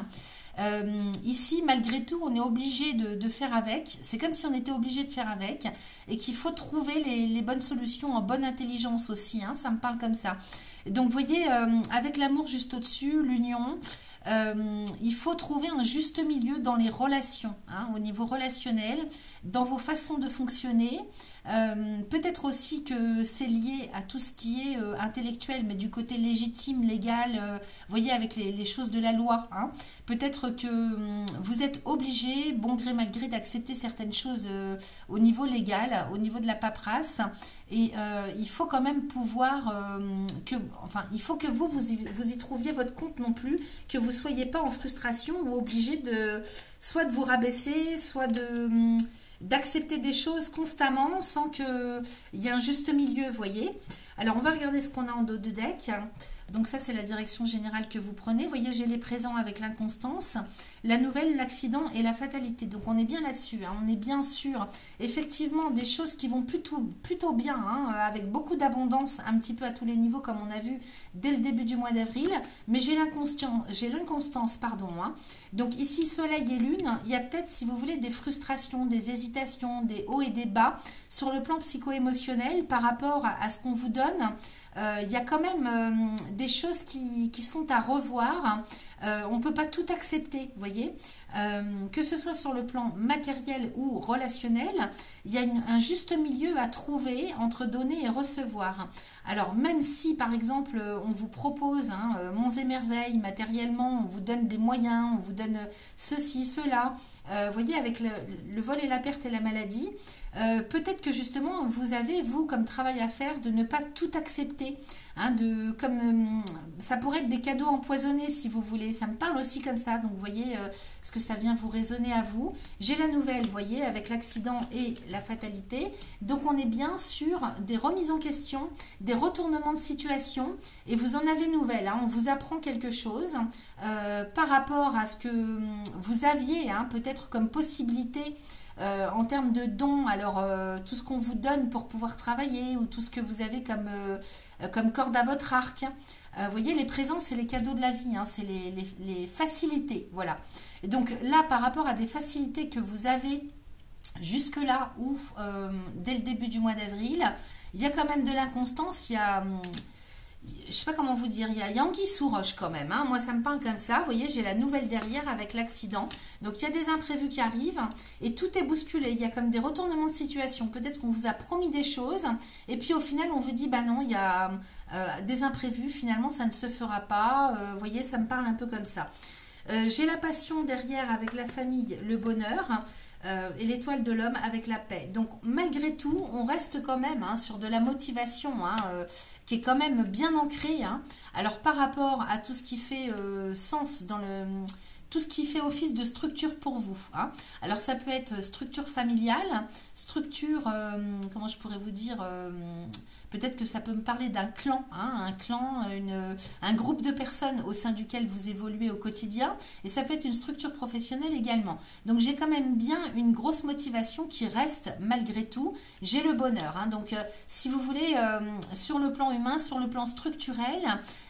Ici, malgré tout, on est obligé de faire avec. C'est comme si on était obligé de faire avec et qu'il faut trouver les bonnes solutions en bonne intelligence aussi, hein, ça me parle comme ça. Donc, vous voyez, avec l'amour juste au-dessus, l'union, il faut trouver un juste milieu dans les relations, hein, au niveau relationnel, dans vos façons de fonctionner. Peut-être aussi que c'est lié à tout ce qui est intellectuel, mais du côté légitime, légal, vous voyez, avec les choses de la loi, hein. Peut-être que vous êtes obligé, bon gré mal gré, d'accepter certaines choses au niveau légal, au niveau de la paperasse. Et il faut quand même pouvoir il faut que vous y trouviez votre compte non plus, que vous ne soyez pas en frustration ou obligé soit de vous rabaisser, soit d'accepter des choses constamment sans qu'il y ait un juste milieu, vous voyez. Alors, on va regarder ce qu'on a en dos de deck. Donc ça, c'est la direction générale que vous prenez. Vous voyez, j'ai les présents avec l'inconstance, la nouvelle, l'accident et la fatalité. Donc, on est bien là-dessus, hein. On est bien sûr, effectivement, des choses qui vont plutôt bien, hein, avec beaucoup d'abondance, un petit peu à tous les niveaux, comme on a vu dès le début du mois d'avril. Mais j'ai l'inconstance, pardon, hein. Donc, ici, soleil et lune, il y a peut-être, si vous voulez, des frustrations, des hésitations, des hauts et des bas sur le plan psycho-émotionnel par rapport à ce qu'on vous donne. Il y a quand même des choses qui sont à revoir. On ne peut pas tout accepter, vous voyez. Que ce soit sur le plan matériel ou relationnel, il y a un juste milieu à trouver entre donner et recevoir. Alors, même si, par exemple, on vous propose monts et merveilles, matériellement, on vous donne des moyens, on vous donne ceci, cela, vous voyez, avec le vol et la perte et la maladie, peut-être que justement, vous avez, vous, comme travail à faire, de ne pas tout accepter. Ça pourrait être des cadeaux empoisonnés, si vous voulez. Ça me parle aussi comme ça. Donc, vous voyez ce que ça vient vous résonner à vous. J'ai la nouvelle, vous voyez, avec l'accident et la fatalité. Donc, on est bien sur des remises en question, des retournements de situation. Et vous en avez nouvelle, hein. On vous apprend quelque chose par rapport à ce que vous aviez, hein, peut-être comme possibilité En termes de dons, alors tout ce qu'on vous donne pour pouvoir travailler ou tout ce que vous avez comme corde à votre arc. Vous voyez, les présents, c'est les cadeaux de la vie, hein, c'est les facilités. Voilà. Et donc là, par rapport à des facilités que vous avez jusque-là ou dès le début du mois d'avril, il y a quand même de l'inconstance, il y a... je sais pas comment vous dire, il y a anguille sous roche quand même, hein. Moi ça me parle comme ça, vous voyez, j'ai la nouvelle derrière avec l'accident, donc il y a des imprévus qui arrivent et tout est bousculé, il y a comme des retournements de situation, peut-être qu'on vous a promis des choses et puis au final on vous dit bah non, il y a des imprévus, finalement ça ne se fera pas, vous voyez, ça me parle un peu comme ça. J'ai la passion derrière avec la famille, le bonheur. Et l'étoile de l'homme avec la paix. Donc malgré tout, on reste quand même hein, sur de la motivation hein, qui est quand même bien ancrée. Hein. Alors par rapport à tout ce qui fait sens dans le... tout ce qui fait office de structure pour vous. Hein. Alors ça peut être structure familiale, structure, comment je pourrais vous dire, peut-être que ça peut me parler d'un clan, hein, un clan, un groupe de personnes au sein duquel vous évoluez au quotidien, et ça peut être une structure professionnelle également. Donc j'ai quand même bien une grosse motivation qui reste malgré tout, j'ai le bonheur. Hein. Donc si vous voulez, sur le plan humain, sur le plan structurel,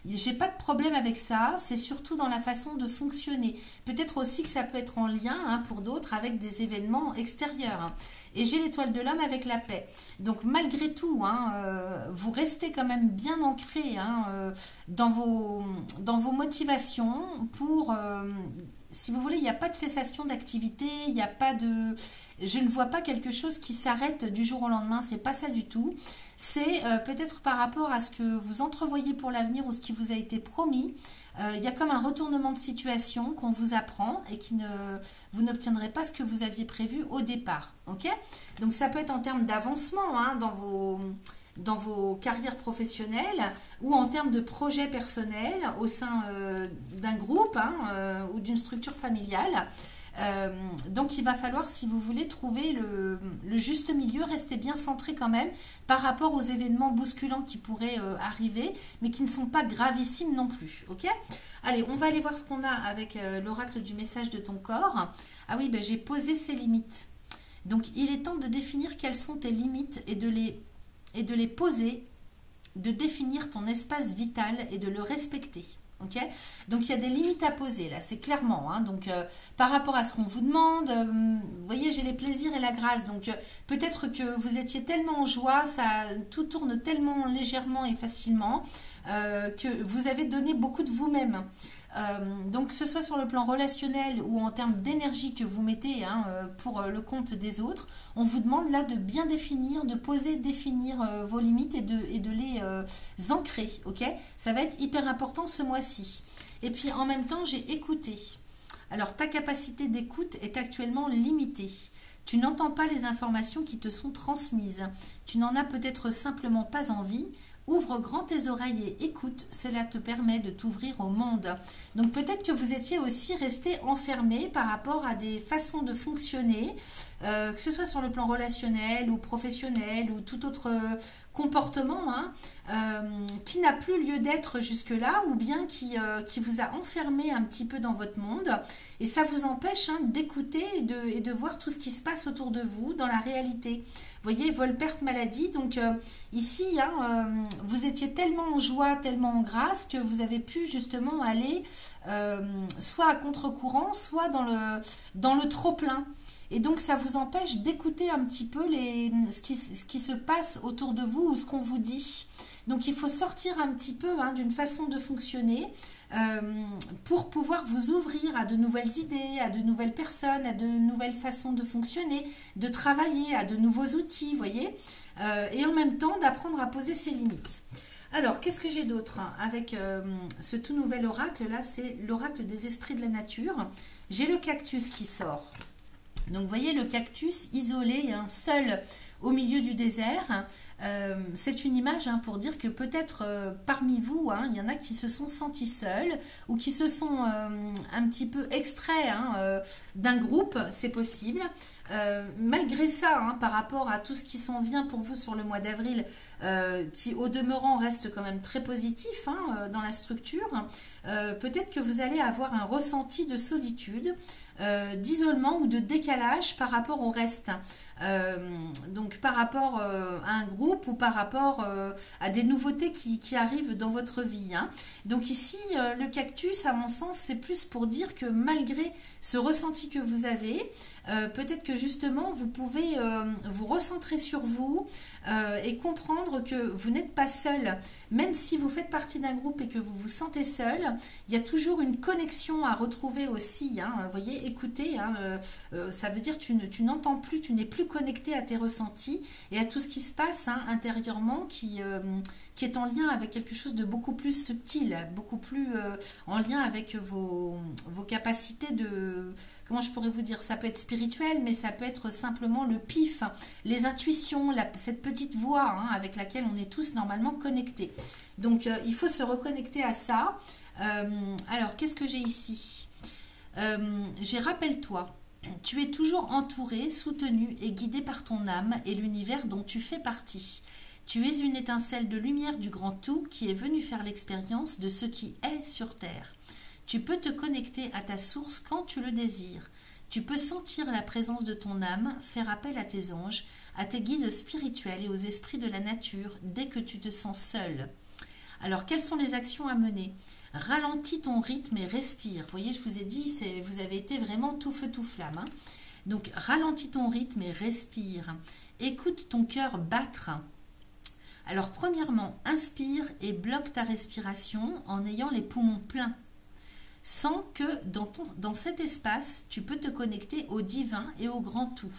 j'ai pas de problème avec ça, c'est surtout dans la façon de fonctionner. Peut-être aussi que ça peut être en lien hein, pour d'autres avec des événements extérieurs. Hein. Et j'ai l'étoile de l'homme avec la paix. Donc malgré tout, hein, vous restez quand même bien ancré hein, dans vos motivations pour... si vous voulez, il n'y a pas de cessation d'activité, il n'y a pas de... Je ne vois pas quelque chose qui s'arrête du jour au lendemain, c'est pas ça du tout. C'est peut-être par rapport à ce que vous entrevoyez pour l'avenir ou ce qui vous a été promis. Il y a comme un retournement de situation qu'on vous apprend et vous n'obtiendrez pas ce que vous aviez prévu au départ. Okay, donc ça peut être en termes d'avancement hein, dans vos carrières professionnelles ou en termes de projets personnels au sein d'un groupe hein, ou d'une structure familiale. Donc il va falloir, si vous voulez, trouver le juste milieu, rester bien centré quand même par rapport aux événements bousculants qui pourraient arriver, mais qui ne sont pas gravissimes non plus. Ok ? Allez, on va aller voir ce qu'on a avec l'oracle du message de ton corps. Ah oui, ben, j'ai posé ses limites. Donc il est temps de définir quelles sont tes limites et de les poser, de définir ton espace vital et de le respecter. Okay, donc il y a des limites à poser là, c'est clairement. Hein, donc par rapport à ce qu'on vous demande, vous voyez, j'ai les plaisirs et la grâce. Donc peut-être que vous étiez tellement en joie, tout tourne tellement légèrement et facilement que vous avez donné beaucoup de vous-même. Donc que ce soit sur le plan relationnel ou en termes d'énergie que vous mettez hein, pour le compte des autres, on vous demande là de bien définir, de poser, définir vos limites et de les ancrer. Ok, ça va être hyper important ce mois-ci. Et puis en même temps, j'ai écouté. Alors ta capacité d'écoute est actuellement limitée. Tu n'entends pas les informations qui te sont transmises. Tu n'en as peut-être simplement pas envie. Ouvre grand tes oreilles et écoute, cela te permet de t'ouvrir au monde. Donc peut-être que vous étiez aussi resté enfermé par rapport à des façons de fonctionner, que ce soit sur le plan relationnel ou professionnel ou tout autre comportement hein, qui n'a plus lieu d'être jusque-là ou bien qui vous a enfermé un petit peu dans votre monde et ça vous empêche hein, d'écouter et de voir tout ce qui se passe autour de vous dans la réalité. Vous voyez, vol, perte, maladie. Donc ici, hein, vous étiez tellement en joie, tellement en grâce que vous avez pu justement aller soit à contre-courant, soit dans le trop-plein. Et donc, ça vous empêche d'écouter un petit peu ce qui se passe autour de vous ou ce qu'on vous dit. Donc, il faut sortir un petit peu hein, d'une façon de fonctionner pour pouvoir vous ouvrir à de nouvelles idées, à de nouvelles personnes, à de nouvelles façons de fonctionner, de travailler, à de nouveaux outils, vous voyez, et en même temps d'apprendre à poser ses limites. Alors, qu'est-ce que j'ai d'autre avec ce tout nouvel oracle là? C'est l'oracle des esprits de la nature. J'ai le cactus qui sort. Donc, vous voyez le cactus isolé, hein, seul au milieu du désert. C'est une image pour dire que peut-être parmi vous, il y en a qui se sont sentis seuls ou qui se sont un petit peu extraits d'un groupe, c'est possible. Malgré ça, par rapport à tout ce qui s'en vient pour vous sur le mois d'avril, qui au demeurant reste quand même très positif dans la structure, peut-être que vous allez avoir un ressenti de solitude, d'isolement ou de décalage par rapport au reste. Donc par rapport à un groupe ou par rapport à des nouveautés qui arrivent dans votre vie. Donc ici, le cactus, à mon sens, c'est plus pour dire que malgré ce ressenti que vous avez, peut-être que justement, vous pouvez vous recentrer sur vous et comprendre que vous n'êtes pas seul. Même si vous faites partie d'un groupe et que vous vous sentez seul, il y a toujours une connexion à retrouver aussi. Vous voyez, écoutez, ça veut dire que tu n'entends plus, tu n'es plus connecté à tes ressentis et à tout ce qui se passe intérieurement qui est en lien avec quelque chose de beaucoup plus subtil, beaucoup plus en lien avec vos capacités de... Comment je pourrais vous dire? Ça peut être spirituel, mais ça peut être simplement le pif, les intuitions, cette petite voix avec laquelle on est tous normalement connectés. Donc, il faut se reconnecter à ça. Alors, qu'est-ce que j'ai ici? J'ai rappelle-toi. Tu es toujours entouré, soutenu et guidé par ton âme et l'univers dont tu fais partie. Tu es une étincelle de lumière du grand tout qui est venu faire l'expérience de ce qui est sur Terre. Tu peux te connecter à ta source quand tu le désires. Tu peux sentir la présence de ton âme, faire appel à tes anges, à tes guides spirituels et aux esprits de la nature dès que tu te sens seul. Alors, quelles sont les actions à mener? Ralentis ton rythme et respire. Vous voyez, je vous ai dit, vous avez été vraiment tout feu, tout flamme. Donc, ralentis ton rythme et respire. Écoute ton cœur battre. Alors, premièrement, inspire et bloque ta respiration en ayant les poumons pleins. Sens que dans cet espace, tu peux te connecter au divin et au grand tout.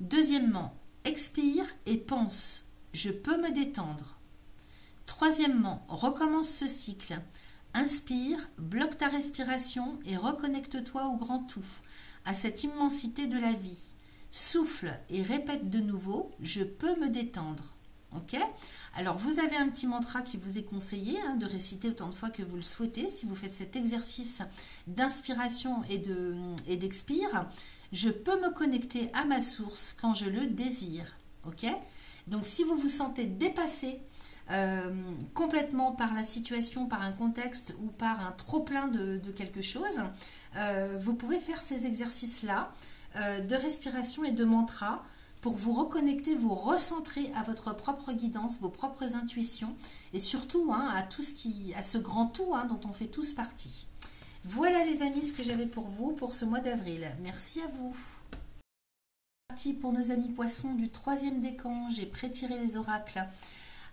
Deuxièmement, expire et pense. Je peux me détendre. Troisièmement, recommence ce cycle. Inspire, bloque ta respiration et reconnecte-toi au grand tout, à cette immensité de la vie. Souffle et répète de nouveau, je peux me détendre. Ok? Alors, vous avez un petit mantra qui vous est conseillé de réciter autant de fois que vous le souhaitez si vous faites cet exercice d'inspiration et d'expire. Je peux me connecter à ma source quand je le désire. Ok? Donc, si vous vous sentez dépassé complètement par la situation, par un contexte ou par un trop-plein de quelque chose, vous pouvez faire ces exercices-là de respiration et de mantra pour vous reconnecter, vous recentrer à votre propre guidance, vos propres intuitions et surtout à ce grand tout dont on fait tous partie. Voilà les amis ce que j'avais pour vous pour ce mois d'avril. Merci à vous. Parti pour nos amis poissons du 3e décan, j'ai pré-tiré les oracles.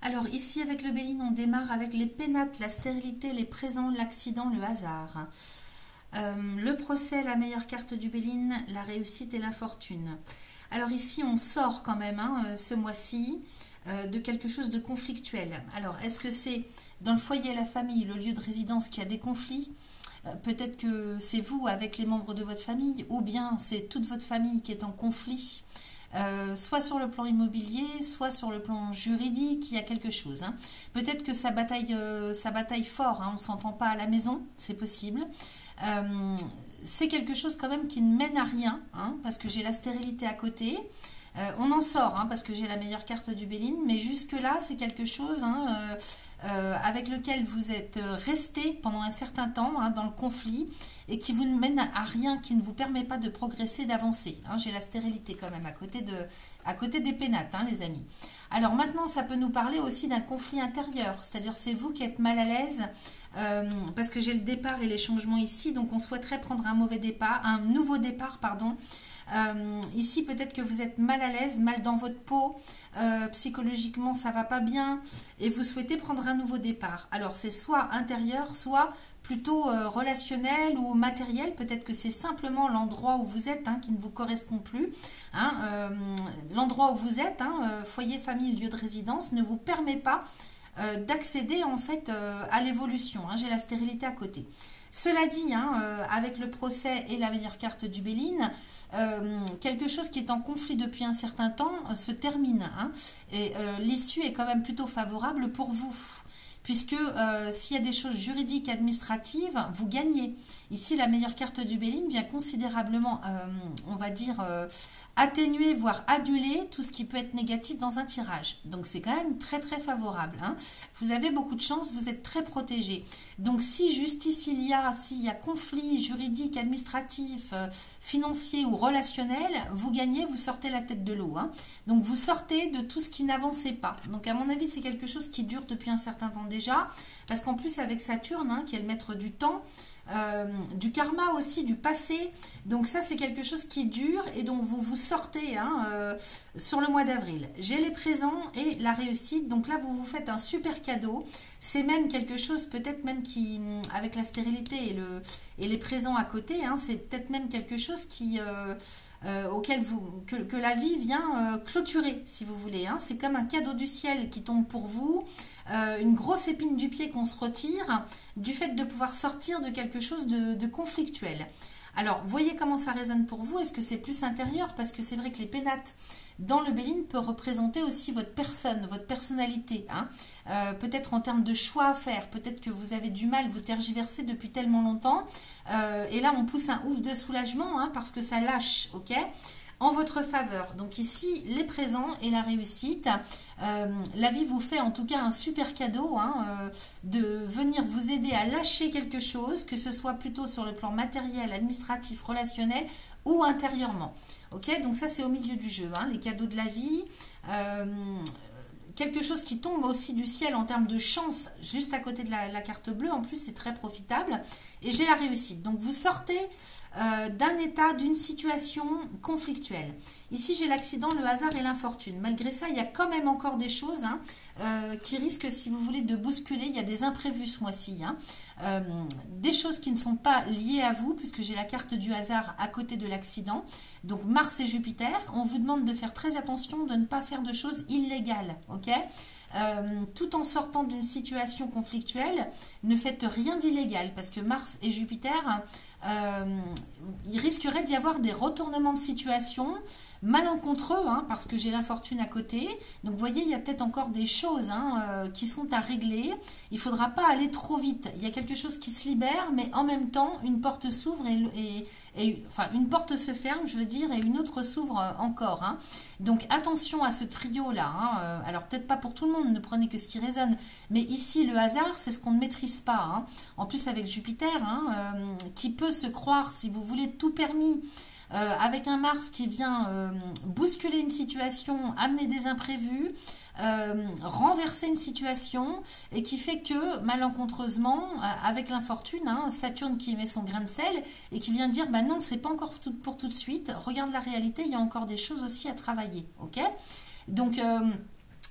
Alors ici avec le Béline, on démarre avec les pénates, la stérilité, les présents, l'accident, le hasard. Le procès, la meilleure carte du Béline, la réussite et l'infortune. Alors ici, on sort quand même ce mois-ci de quelque chose de conflictuel. Alors, est-ce que c'est dans le foyer, la famille, le lieu de résidence qui a des conflits? Peut-être que c'est vous avec les membres de votre famille ou bien c'est toute votre famille qui est en conflit. Soit sur le plan immobilier, soit sur le plan juridique, il y a quelque chose. Peut-être que ça bataille fort, on ne s'entend pas à la maison, c'est possible. C'est quelque chose quand même qui ne mène à rien, parce que j'ai la stérilité à côté. On en sort, parce que j'ai la meilleure carte du Béline, mais jusque-là, c'est quelque chose avec lequel vous êtes resté pendant un certain temps dans le conflit et qui vous ne mène à rien, qui ne vous permet pas de progresser, d'avancer. J'ai la stérilité quand même à côté des pénates, les amis. Alors maintenant, ça peut nous parler aussi d'un conflit intérieur, c'est-à-dire c'est vous qui êtes mal à l'aise parce que j'ai le départ et les changements ici, donc on souhaiterait prendre un nouveau départ, pardon. Ici, peut-être que vous êtes mal à l'aise, mal dans votre peau, psychologiquement, ça va pas bien et vous souhaitez prendre un nouveau départ. Alors, c'est soit intérieur, soit plutôt relationnel ou matériel. Peut-être que c'est simplement l'endroit où vous êtes qui ne vous correspond plus. L'endroit où vous êtes, foyer, famille, lieu de résidence, ne vous permet pas d'accéder en fait à l'évolution. J'ai la stérilité à côté. Cela dit, hein, avec le procès et la meilleure carte du Béline, quelque chose qui est en conflit depuis un certain temps se termine. Hein, et l'issue est quand même plutôt favorable pour vous. Puisque s'il y a des choses juridiques, administratives, vous gagnez. Ici, la meilleure carte du Béline vient considérablement, on va dire, atténuer, voire annuler tout ce qui peut être négatif dans un tirage. Donc, c'est quand même très, très favorable. Hein. Vous avez beaucoup de chance, vous êtes très protégé. Donc, si justice s'il y a conflit juridique, administratif, financier ou relationnel, vous gagnez, vous sortez la tête de l'eau. Hein. Donc, vous sortez de tout ce qui n'avançait pas. Donc, à mon avis, c'est quelque chose qui dure depuis un certain temps déjà. Parce qu'en plus, avec Saturne, hein, qui est le maître du temps, du karma aussi, du passé. Donc ça, c'est quelque chose qui dure et dont vous vous sortez hein, sur le mois d'avril. J'ai les présents et la réussite. Donc là, vous vous faites un super cadeau. C'est même quelque chose peut-être même qui, avec la stérilité et les présents à côté, hein, c'est peut-être même quelque chose qui... auquel que la vie vient clôturer, si vous voulez. Hein. C'est comme un cadeau du ciel qui tombe pour vous, une grosse épine du pied qu'on se retire, du fait de pouvoir sortir de quelque chose de conflictuel. Alors, voyez comment ça résonne pour vous. Est-ce que c'est plus intérieur? Parce que c'est vrai que les pénates dans le Béline peut représenter aussi votre personne, votre personnalité. Hein. Peut-être en termes de choix à faire. Peut-être que vous avez du mal, vous tergiversez depuis tellement longtemps. Et là, on pousse un ouf de soulagement hein, parce que ça lâche, ok, en votre faveur. Donc ici, les présents et la réussite. La vie vous fait en tout cas un super cadeau hein, de venir vous aider à lâcher quelque chose, que ce soit plutôt sur le plan matériel, administratif, relationnel ou intérieurement. Ok, donc ça c'est au milieu du jeu, hein, les cadeaux de la vie. Quelque chose qui tombe aussi du ciel en termes de chance, juste à côté de la carte bleue, en plus c'est très profitable. Et j'ai la réussite. Donc vous sortez d'un état, d'une situation conflictuelle. Ici j'ai l'accident, le hasard et l'infortune. Malgré ça, il y a quand même encore des choses hein, qui risquent, si vous voulez, de bousculer. Il y a des imprévus ce mois-ci. Hein. Des choses qui ne sont pas liées à vous, puisque j'ai la carte du hasard à côté de l'accident. Donc Mars et Jupiter, on vous demande de faire très attention, de ne pas faire de choses illégales. Ok ? Tout en sortant d'une situation conflictuelle, ne faites rien d'illégal parce que Mars et Jupiter, il risquerait d'y avoir des retournements de situation malencontreux hein, parce que j'ai l'infortune à côté. Donc vous voyez, il y a peut-être encore des choses hein, qui sont à régler. Il ne faudra pas aller trop vite. Il y a quelque chose qui se libère, mais en même temps, une porte s'ouvre enfin, une porte se ferme, je veux dire, et une autre s'ouvre encore. Hein. Donc attention à ce trio-là. Hein. Alors peut-être pas pour tout le monde, ne prenez que ce qui résonne. Mais ici, le hasard, c'est ce qu'on ne maîtrise pas. Hein. En plus, avec Jupiter, hein, qui peut se croire, si vous voulez, tout permis. Avec un Mars qui vient bousculer une situation, amener des imprévus, renverser une situation et qui fait que malencontreusement avec l'infortune, hein, Saturne qui met son grain de sel et qui vient dire bah non c'est pas encore pour tout de suite, regarde la réalité, il y a encore des choses aussi à travailler, ok, donc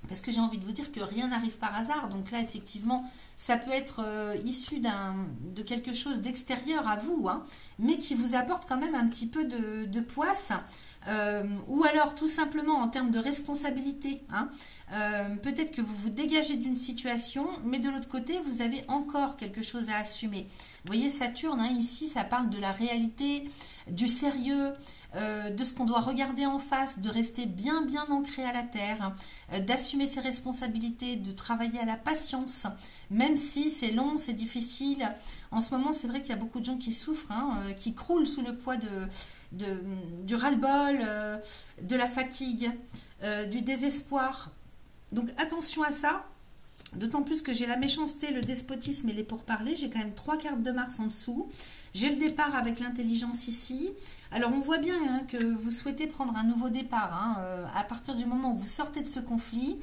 parce que j'ai envie de vous dire que rien n'arrive par hasard. Donc là, effectivement, ça peut être issu de quelque chose d'extérieur à vous, hein, mais qui vous apporte quand même un petit peu de poisse. Ou alors tout simplement en termes de responsabilité. Hein, peut-être que vous vous dégagez d'une situation, mais de l'autre côté, vous avez encore quelque chose à assumer. Vous voyez, Saturne, hein, ici, ça parle de la réalité, du sérieux, de ce qu'on doit regarder en face, de rester bien ancré à la terre, d'assumer ses responsabilités, de travailler à la patience, même si c'est long, c'est difficile. En ce moment, c'est vrai qu'il y a beaucoup de gens qui souffrent, hein, qui croulent sous le poids du ras-le-bol, de la fatigue, du désespoir. Donc attention à ça. D'autant plus que j'ai la méchanceté, le despotisme et les pourparlers. J'ai quand même 3 cartes de Mars en dessous. J'ai le départ avec l'intelligence ici. Alors on voit bien hein, que vous souhaitez prendre un nouveau départ. Hein, à partir du moment où vous sortez de ce conflit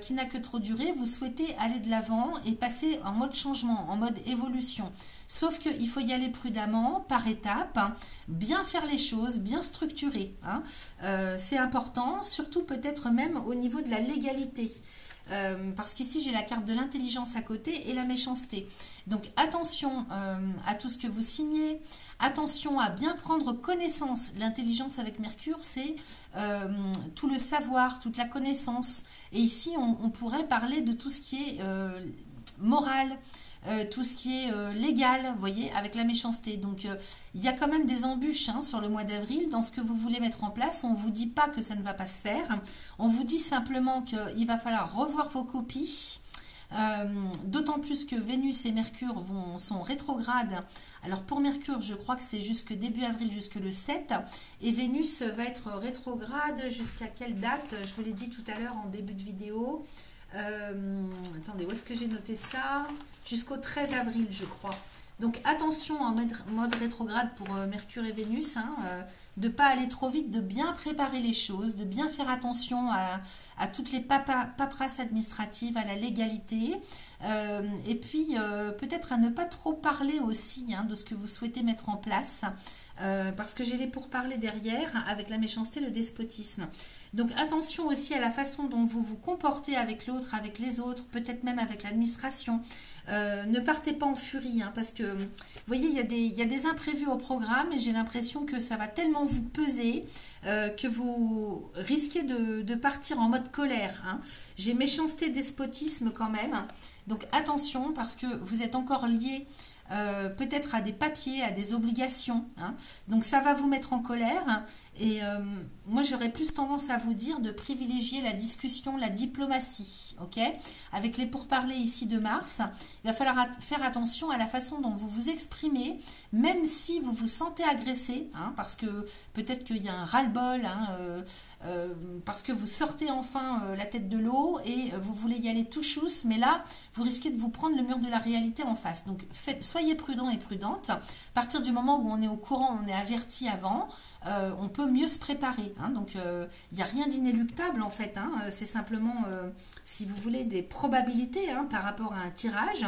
qui n'a que trop duré, vous souhaitez aller de l'avant et passer en mode changement, en mode évolution. Sauf qu'il faut y aller prudemment, par étapes, hein, bien faire les choses, bien structurer. Hein. C'est important, surtout peut-être même au niveau de la légalité. Parce qu'ici j'ai la carte de l'intelligence à côté et la méchanceté. Donc attention à tout ce que vous signez, attention à bien prendre connaissance. L'intelligence avec Mercure, c'est tout le savoir, toute la connaissance. Et ici on pourrait parler de tout ce qui est moral, tout ce qui est légal, vous voyez, avec la méchanceté. Donc, il y a quand même des embûches hein, sur le mois d'avril dans ce que vous voulez mettre en place. On ne vous dit pas que ça ne va pas se faire. On vous dit simplement qu'il va falloir revoir vos copies. D'autant plus que Vénus et Mercure sont rétrogrades. Alors pour Mercure, je crois que c'est jusque début avril, jusque le 7. Et Vénus va être rétrograde jusqu'à quelle date? Je vous l'ai dit tout à l'heure en début de vidéo. Attendez, où est-ce que j'ai noté ça? Jusqu'au 13 avril, je crois. Donc attention en mode rétrograde pour Mercure et Vénus, hein, de ne pas aller trop vite, de bien préparer les choses, de bien faire attention à toutes les paperasses administratives, à la légalité, et puis peut-être à ne pas trop parler aussi hein, de ce que vous souhaitez mettre en place, parce que j'ai les pourparlers derrière avec la méchanceté, le despotisme. Donc attention aussi à la façon dont vous vous comportez avec l'autre, avec les autres, peut-être même avec l'administration. Ne partez pas en furie, hein, parce que vous voyez, il y a des imprévus au programme et j'ai l'impression que ça va tellement vous peser que vous risquez de partir en mode colère. Hein. J'ai méchanceté, despotisme quand même. Donc attention parce que vous êtes encore liés peut-être à des papiers, à des obligations. Hein. Donc ça va vous mettre en colère. Et moi, j'aurais plus tendance à vous dire de privilégier la discussion, la diplomatie, ok? Avec les pourparlers ici de Mars, il va falloir faire attention à la façon dont vous vous exprimez, même si vous vous sentez agressé, hein, parce que peut-être qu'il y a un ras-le-bol, hein, parce que vous sortez enfin la tête de l'eau et vous voulez y aller tout chousse, mais là, vous risquez de vous prendre le mur de la réalité en face. Donc, soyez prudents et prudentes. À partir du moment où on est au courant, on est averti avant, on peut mieux se préparer. Hein. Donc, il n'y a rien d'inéluctable en fait. Hein. C'est simplement, si vous voulez, des probabilités hein, par rapport à un tirage.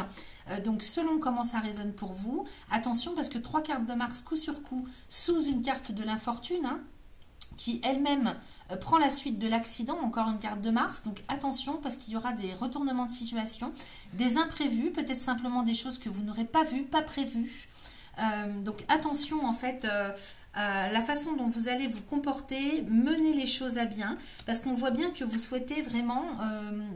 Donc, selon comment ça résonne pour vous, attention parce que 3 cartes de Mars coup sur coup sous une carte de l'infortune, hein, qui elle-même prend la suite de l'accident, encore une carte de Mars. Donc, attention parce qu'il y aura des retournements de situation, des imprévus, peut-être simplement des choses que vous n'aurez pas vues, pas prévues. Donc, attention en fait la façon dont vous allez vous comporter, mener les choses à bien, parce qu'on voit bien que vous souhaitez vraiment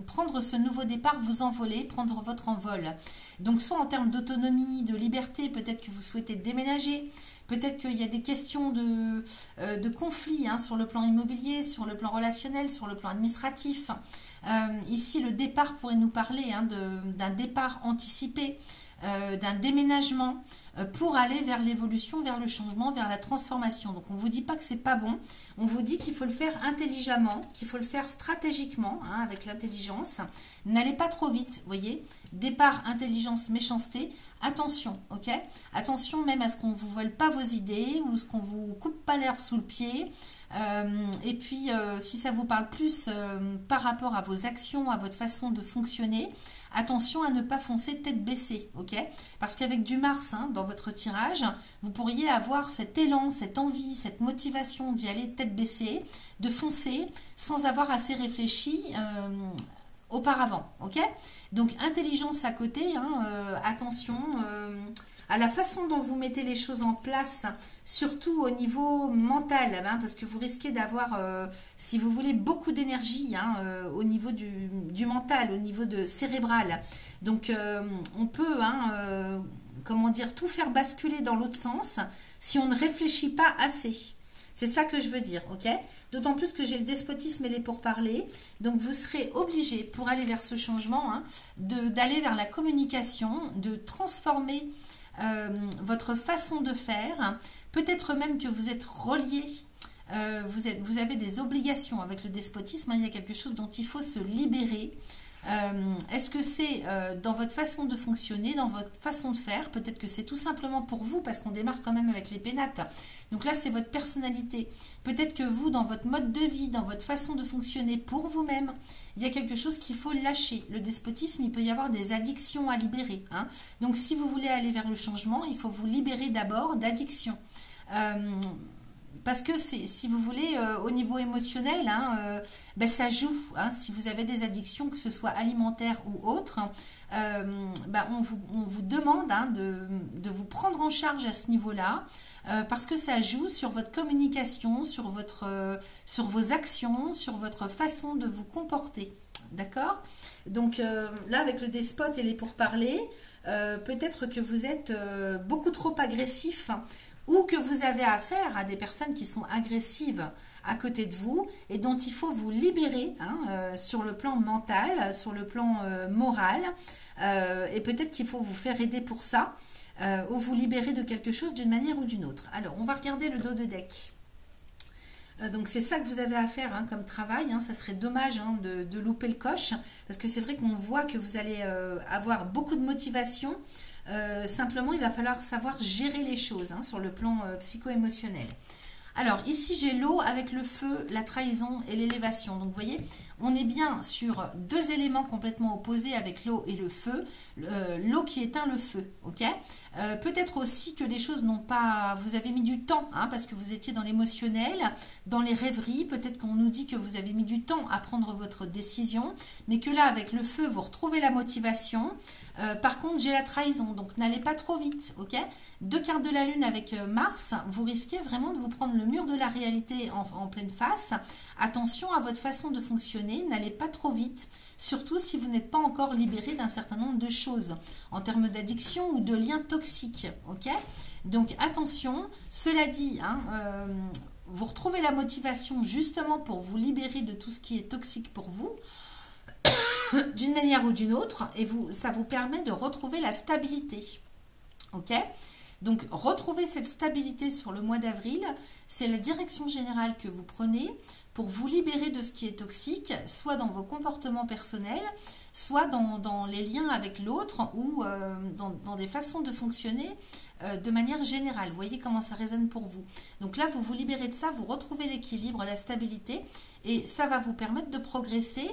prendre ce nouveau départ, vous envoler, prendre votre envol. Donc soit en termes d'autonomie, de liberté, peut-être que vous souhaitez déménager, peut-être qu'il y a des questions de conflit hein, sur le plan immobilier, sur le plan relationnel, sur le plan administratif. Ici, le départ pourrait nous parler hein, d'un départ anticipé, d'un déménagement pour aller vers l'évolution, vers le changement, vers la transformation. Donc on ne vous dit pas que c'est pas bon, on vous dit qu'il faut le faire intelligemment, qu'il faut le faire stratégiquement, hein, avec l'intelligence. N'allez pas trop vite, vous voyez. Départ, intelligence, méchanceté, attention, ok? Attention même à ce qu'on ne vous vole pas vos idées ou ce qu'on ne vous coupe pas l'herbe sous le pied. Et puis, si ça vous parle plus par rapport à vos actions, à votre façon de fonctionner, attention à ne pas foncer tête baissée, ok? Parce qu'avec du Mars hein, dans votre tirage, vous pourriez avoir cet élan, cette envie, cette motivation d'y aller tête baissée, de foncer sans avoir assez réfléchi auparavant, ok? Donc, intelligence à côté, hein, attention à la façon dont vous mettez les choses en place, surtout au niveau mental, hein, parce que vous risquez d'avoir, si vous voulez, beaucoup d'énergie hein, au niveau du mental, au niveau cérébral. Donc, on peut, hein, comment dire, tout faire basculer dans l'autre sens si on ne réfléchit pas assez. C'est ça que je veux dire, ok? D'autant plus que j'ai le despotisme et les pourparlers. Donc, vous serez obligé, pour aller vers ce changement, hein, d'aller vers la communication, de transformer votre façon de faire. Peut-être même que vous êtes relié, vous avez des obligations avec le despotisme. Hein, il y a quelque chose dont il faut se libérer. Est-ce que c'est dans votre façon de fonctionner, dans votre façon de faire? Peut-être que c'est tout simplement pour vous, parce qu'on démarre quand même avec les pénates. Donc là, c'est votre personnalité. Peut-être que vous, dans votre mode de vie, dans votre façon de fonctionner pour vous-même, il y a quelque chose qu'il faut lâcher. Le despotisme, il peut y avoir des addictions à libérer. Hein. Donc si vous voulez aller vers le changement, il faut vous libérer d'abord d'addictions. Parce que si vous voulez, au niveau émotionnel, hein, ben ça joue. Hein, si vous avez des addictions, que ce soit alimentaires ou autres, ben on vous demande hein, de vous prendre en charge à ce niveau-là, parce que ça joue sur votre communication, sur vos actions, sur votre façon de vous comporter. D'accord? Donc là, avec le despote et les pourparlers, peut-être que vous êtes beaucoup trop agressif ou que vous avez affaire à des personnes qui sont agressives à côté de vous et dont il faut vous libérer sur le plan mental, sur le plan moral. Et peut-être qu'il faut vous faire aider pour ça ou vous libérer de quelque chose d'une manière ou d'une autre. Alors, on va regarder le dos de deck. Donc c'est ça que vous avez à faire comme travail, ça serait dommage de louper le coche, parce que c'est vrai qu'on voit que vous allez avoir beaucoup de motivation, simplement il va falloir savoir gérer les choses sur le plan psycho-émotionnel. Alors ici j'ai l'eau avec le feu, la trahison et l'élévation. Donc vous voyez, on est bien sur deux éléments complètement opposés avec l'eau et le feu. L'eau qui éteint le feu, ok. Peut-être aussi que les choses n'ont pas... Vous avez mis du temps, parce que vous étiez dans l'émotionnel, dans les rêveries. Peut-être qu'on nous dit que vous avez mis du temps à prendre votre décision, mais que là avec le feu vous retrouvez la motivation. Par contre j'ai la trahison, donc n'allez pas trop vite, ok. Deux cartes de la lune avec Mars, vous risquez vraiment de vous prendre le mur de la réalité en pleine face. Attention à votre façon de fonctionner, n'allez pas trop vite, surtout si vous n'êtes pas encore libéré d'un certain nombre de choses en termes d'addiction ou de liens toxiques, ok. Donc attention, cela dit, vous retrouvez la motivation justement pour vous libérer de tout ce qui est toxique pour vous, d'une manière ou d'une autre, et ça vous permet de retrouver la stabilité, ok. Donc, retrouver cette stabilité sur le mois d'avril, c'est la direction générale que vous prenez pour vous libérer de ce qui est toxique, soit dans vos comportements personnels, soit dans les liens avec l'autre ou dans des façons de fonctionner de manière générale. Vous voyez comment ça résonne pour vous. Donc là, vous vous libérez de ça, vous retrouvez l'équilibre, la stabilité, et ça va vous permettre de progresser,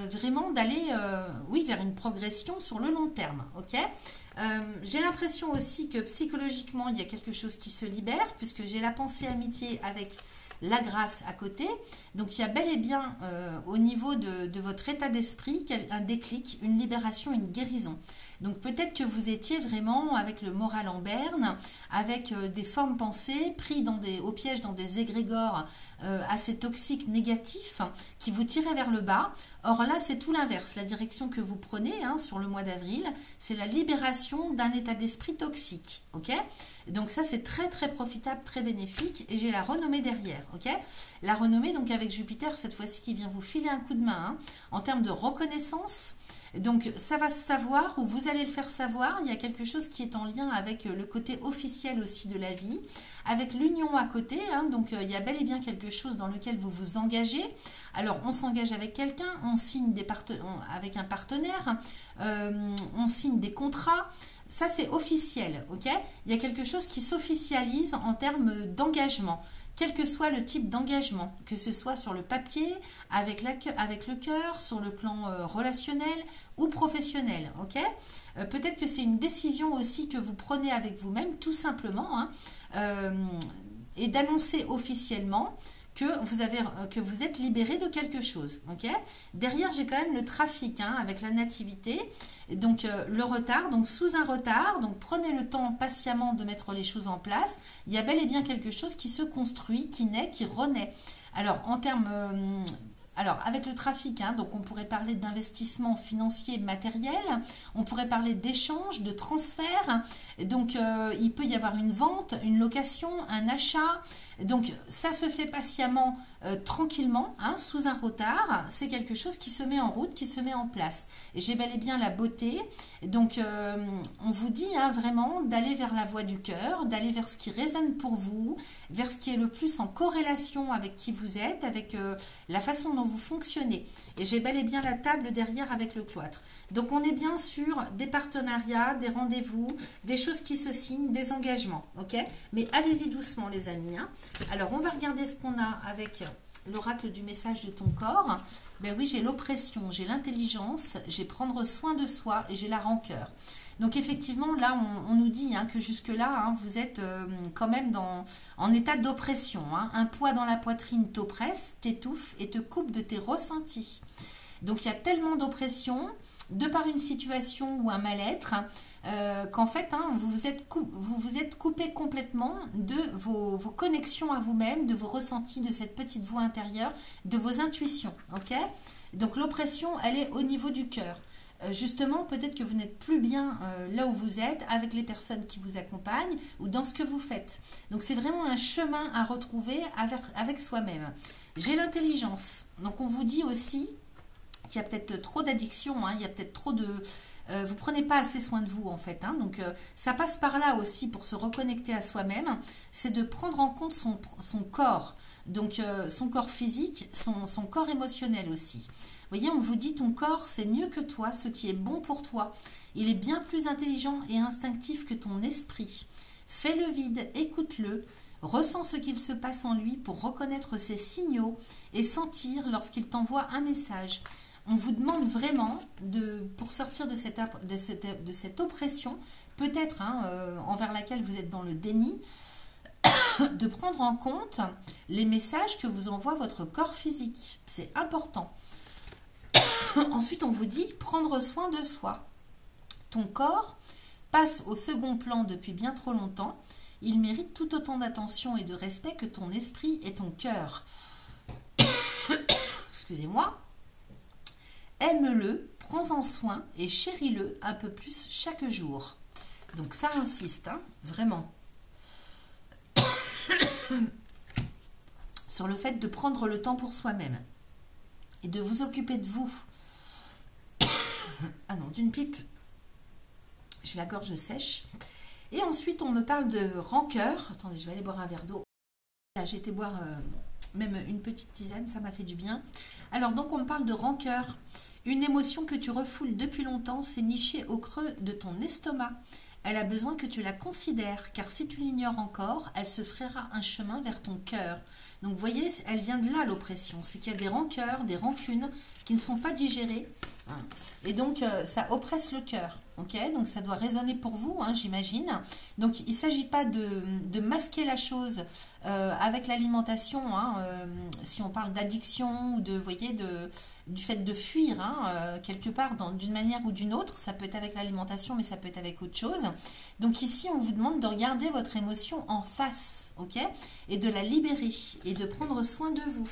vraiment d'aller vers une progression sur le long terme, ok. J'ai l'impression aussi que psychologiquement il y a quelque chose qui se libère, puisque j'ai la pensée amitié avec la grâce à côté. Donc il y a bel et bien au niveau de votre état d'esprit un déclic, une libération, une guérison. Donc peut-être que vous étiez vraiment avec le moral en berne, avec des formes pensées, pris au piège dans des égrégores assez toxiques, négatifs, qui vous tiraient vers le bas. Or là, c'est tout l'inverse. La direction que vous prenez sur le mois d'avril, c'est la libération d'un état d'esprit toxique. Ok. Donc ça, c'est très très profitable, très bénéfique. Et j'ai la renommée derrière. Ok. La renommée, donc avec Jupiter, cette fois-ci, qui vient vous filer un coup de main en termes de reconnaissance. Donc ça va se savoir, ou vous allez le faire savoir. Il y a quelque chose qui est en lien avec le côté officiel aussi de la vie, avec l'union à côté, donc il y a bel et bien quelque chose dans lequel vous vous engagez. Alors on s'engage avec quelqu'un, on signe avec un partenaire, on signe des contrats. Ça c'est officiel, ok. Il y a quelque chose qui s'officialise en termes d'engagement, quel que soit le type d'engagement, que ce soit sur le papier, avec le cœur, sur le plan relationnel ou professionnel, ok. Peut-être que c'est une décision aussi que vous prenez avec vous-même, tout simplement, et d'annoncer officiellement que vous êtes libéré de quelque chose, ok. Derrière, j'ai quand même le trafic, avec la nativité, et donc le retard, donc sous un retard, donc prenez le temps patiemment de mettre les choses en place. Il y a bel et bien quelque chose qui se construit, qui naît, qui renaît. Alors, avec le trafic, donc on pourrait parler d'investissement financier matériel, on pourrait parler d'échange, de transfert, donc il peut y avoir une vente, une location, un achat, donc ça se fait patiemment, tranquillement, sous un retard, c'est quelque chose qui se met en route, qui se met en place. Et j'ai bel et bien la beauté, donc on vous dit vraiment d'aller vers la voie du cœur, d'aller vers ce qui résonne pour vous, vers ce qui est le plus en corrélation avec qui vous êtes, avec la façon dont vous fonctionnez. Et j'ai bel et bien la table derrière avec le cloître. Donc on est bien sur des partenariats, des rendez-vous, des choses qui se signent, des engagements, ok. Mais allez-y doucement les amis. Alors on va regarder ce qu'on a avec l'oracle du message de ton corps. Ben oui, j'ai l'oppression, j'ai l'intelligence, j'ai prendre soin de soi et j'ai la rancœur. Donc effectivement, là, on nous dit que jusque-là, vous êtes quand même en état d'oppression. Un poids dans la poitrine t'oppresse, t'étouffe et te coupe de tes ressentis. Donc il y a tellement d'oppression, de par une situation ou un mal-être, qu'en fait, hein, vous vous êtes coupé complètement de vos connexions à vous-même, de vos ressentis, de cette petite voix intérieure, de vos intuitions. Ok? Donc l'oppression, elle est au niveau du cœur. Justement, peut-être que vous n'êtes plus bien là où vous êtes, avec les personnes qui vous accompagnent ou dans ce que vous faites. Donc c'est vraiment un chemin à retrouver avec soi-même. J'ai l'intelligence. Donc on vous dit aussi qu'il y a peut-être trop d'addiction, hein, il y a peut-être trop de... vous prenez pas assez soin de vous en fait. Hein, donc ça passe par là aussi pour se reconnecter à soi-même. C'est de prendre en compte son corps. Donc son corps physique, son corps émotionnel aussi. Vous voyez, on vous dit ton corps c'est mieux que toi, ce qui est bon pour toi. Il est bien plus intelligent et instinctif que ton esprit. Fais le vide, écoute-le. Ressens ce qu'il se passe en lui pour reconnaître ses signaux et sentir lorsqu'il t'envoie un message. On vous demande vraiment, pour sortir de cette oppression, peut-être hein, envers laquelle vous êtes dans le déni, de prendre en compte les messages que vous envoie votre corps physique. C'est important. Ensuite, on vous dit prendre soin de soi. Ton corps passe au second plan depuis bien trop longtemps. Il mérite tout autant d'attention et de respect que ton esprit et ton cœur. Excusez-moi. Aime-le, prends-en soin et chéris-le un peu plus chaque jour. Donc ça insiste, hein, vraiment. Sur le fait de prendre le temps pour soi-même et de vous occuper de vous. Ah non, d'une pipe. J'ai la gorge sèche. Et ensuite, on me parle de rancœur. Attendez, je vais aller boire un verre d'eau. Là, j'ai été boire même une petite tisane, ça m'a fait du bien. Alors, donc, on me parle de rancœur. Une émotion que tu refoules depuis longtemps s'est nichée au creux de ton estomac. Elle a besoin que tu la considères, car si tu l'ignores encore, elle se frayera un chemin vers ton cœur. Donc, vous voyez, elle vient de là, l'oppression. C'est qu'il y a des rancœurs, des rancunes qui ne sont pas digérées. Et donc, ça oppresse le cœur. Okay, donc, ça doit résonner pour vous, hein, j'imagine. Donc, il ne s'agit pas de masquer la chose avec l'alimentation. Hein, si on parle d'addiction ou de, voyez, du fait de fuir hein, quelque part d'une manière ou d'une autre. Ça peut être avec l'alimentation, mais ça peut être avec autre chose. Donc ici, on vous demande de regarder votre émotion en face, ok, et de la libérer et de prendre soin de vous,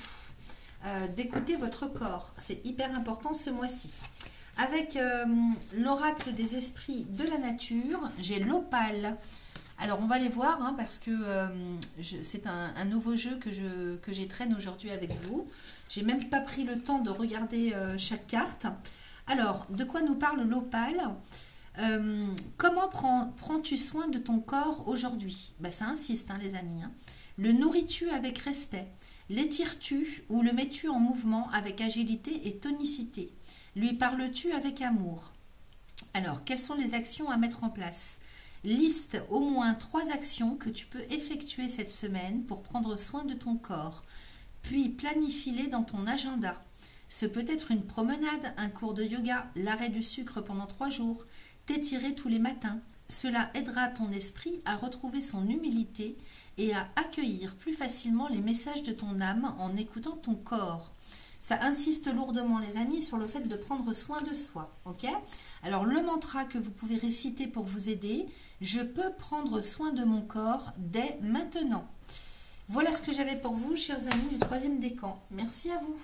d'écouter votre corps. C'est hyper important ce mois-ci. Avec l'oracle des esprits de la nature, j'ai l'opale. Alors, on va les voir hein, parce que c'est un nouveau jeu que j'étraîne aujourd'hui avec vous. J'ai même pas pris le temps de regarder chaque carte. Alors, de quoi nous parle l'opale? Comment prends-tu soin de ton corps aujourd'hui? Ben, ça insiste, hein, les amis. Hein. Le nourris-tu avec respect? L'étires-tu ou le mets-tu en mouvement avec agilité et tonicité? Lui parles-tu avec amour? Alors, quelles sont les actions à mettre en place? Liste au moins 3 actions que tu peux effectuer cette semaine pour prendre soin de ton corps. Puis planifie-les dans ton agenda. Ce peut être une promenade, un cours de yoga, l'arrêt du sucre pendant 3 jours, t'étirer tous les matins. Cela aidera ton esprit à retrouver son humilité et à accueillir plus facilement les messages de ton âme en écoutant ton corps. Ça insiste lourdement, les amis, sur le fait de prendre soin de soi. Ok? Alors, le mantra que vous pouvez réciter pour vous aider, je peux prendre soin de mon corps dès maintenant. Voilà ce que j'avais pour vous, chers amis du 3e décan. Merci à vous.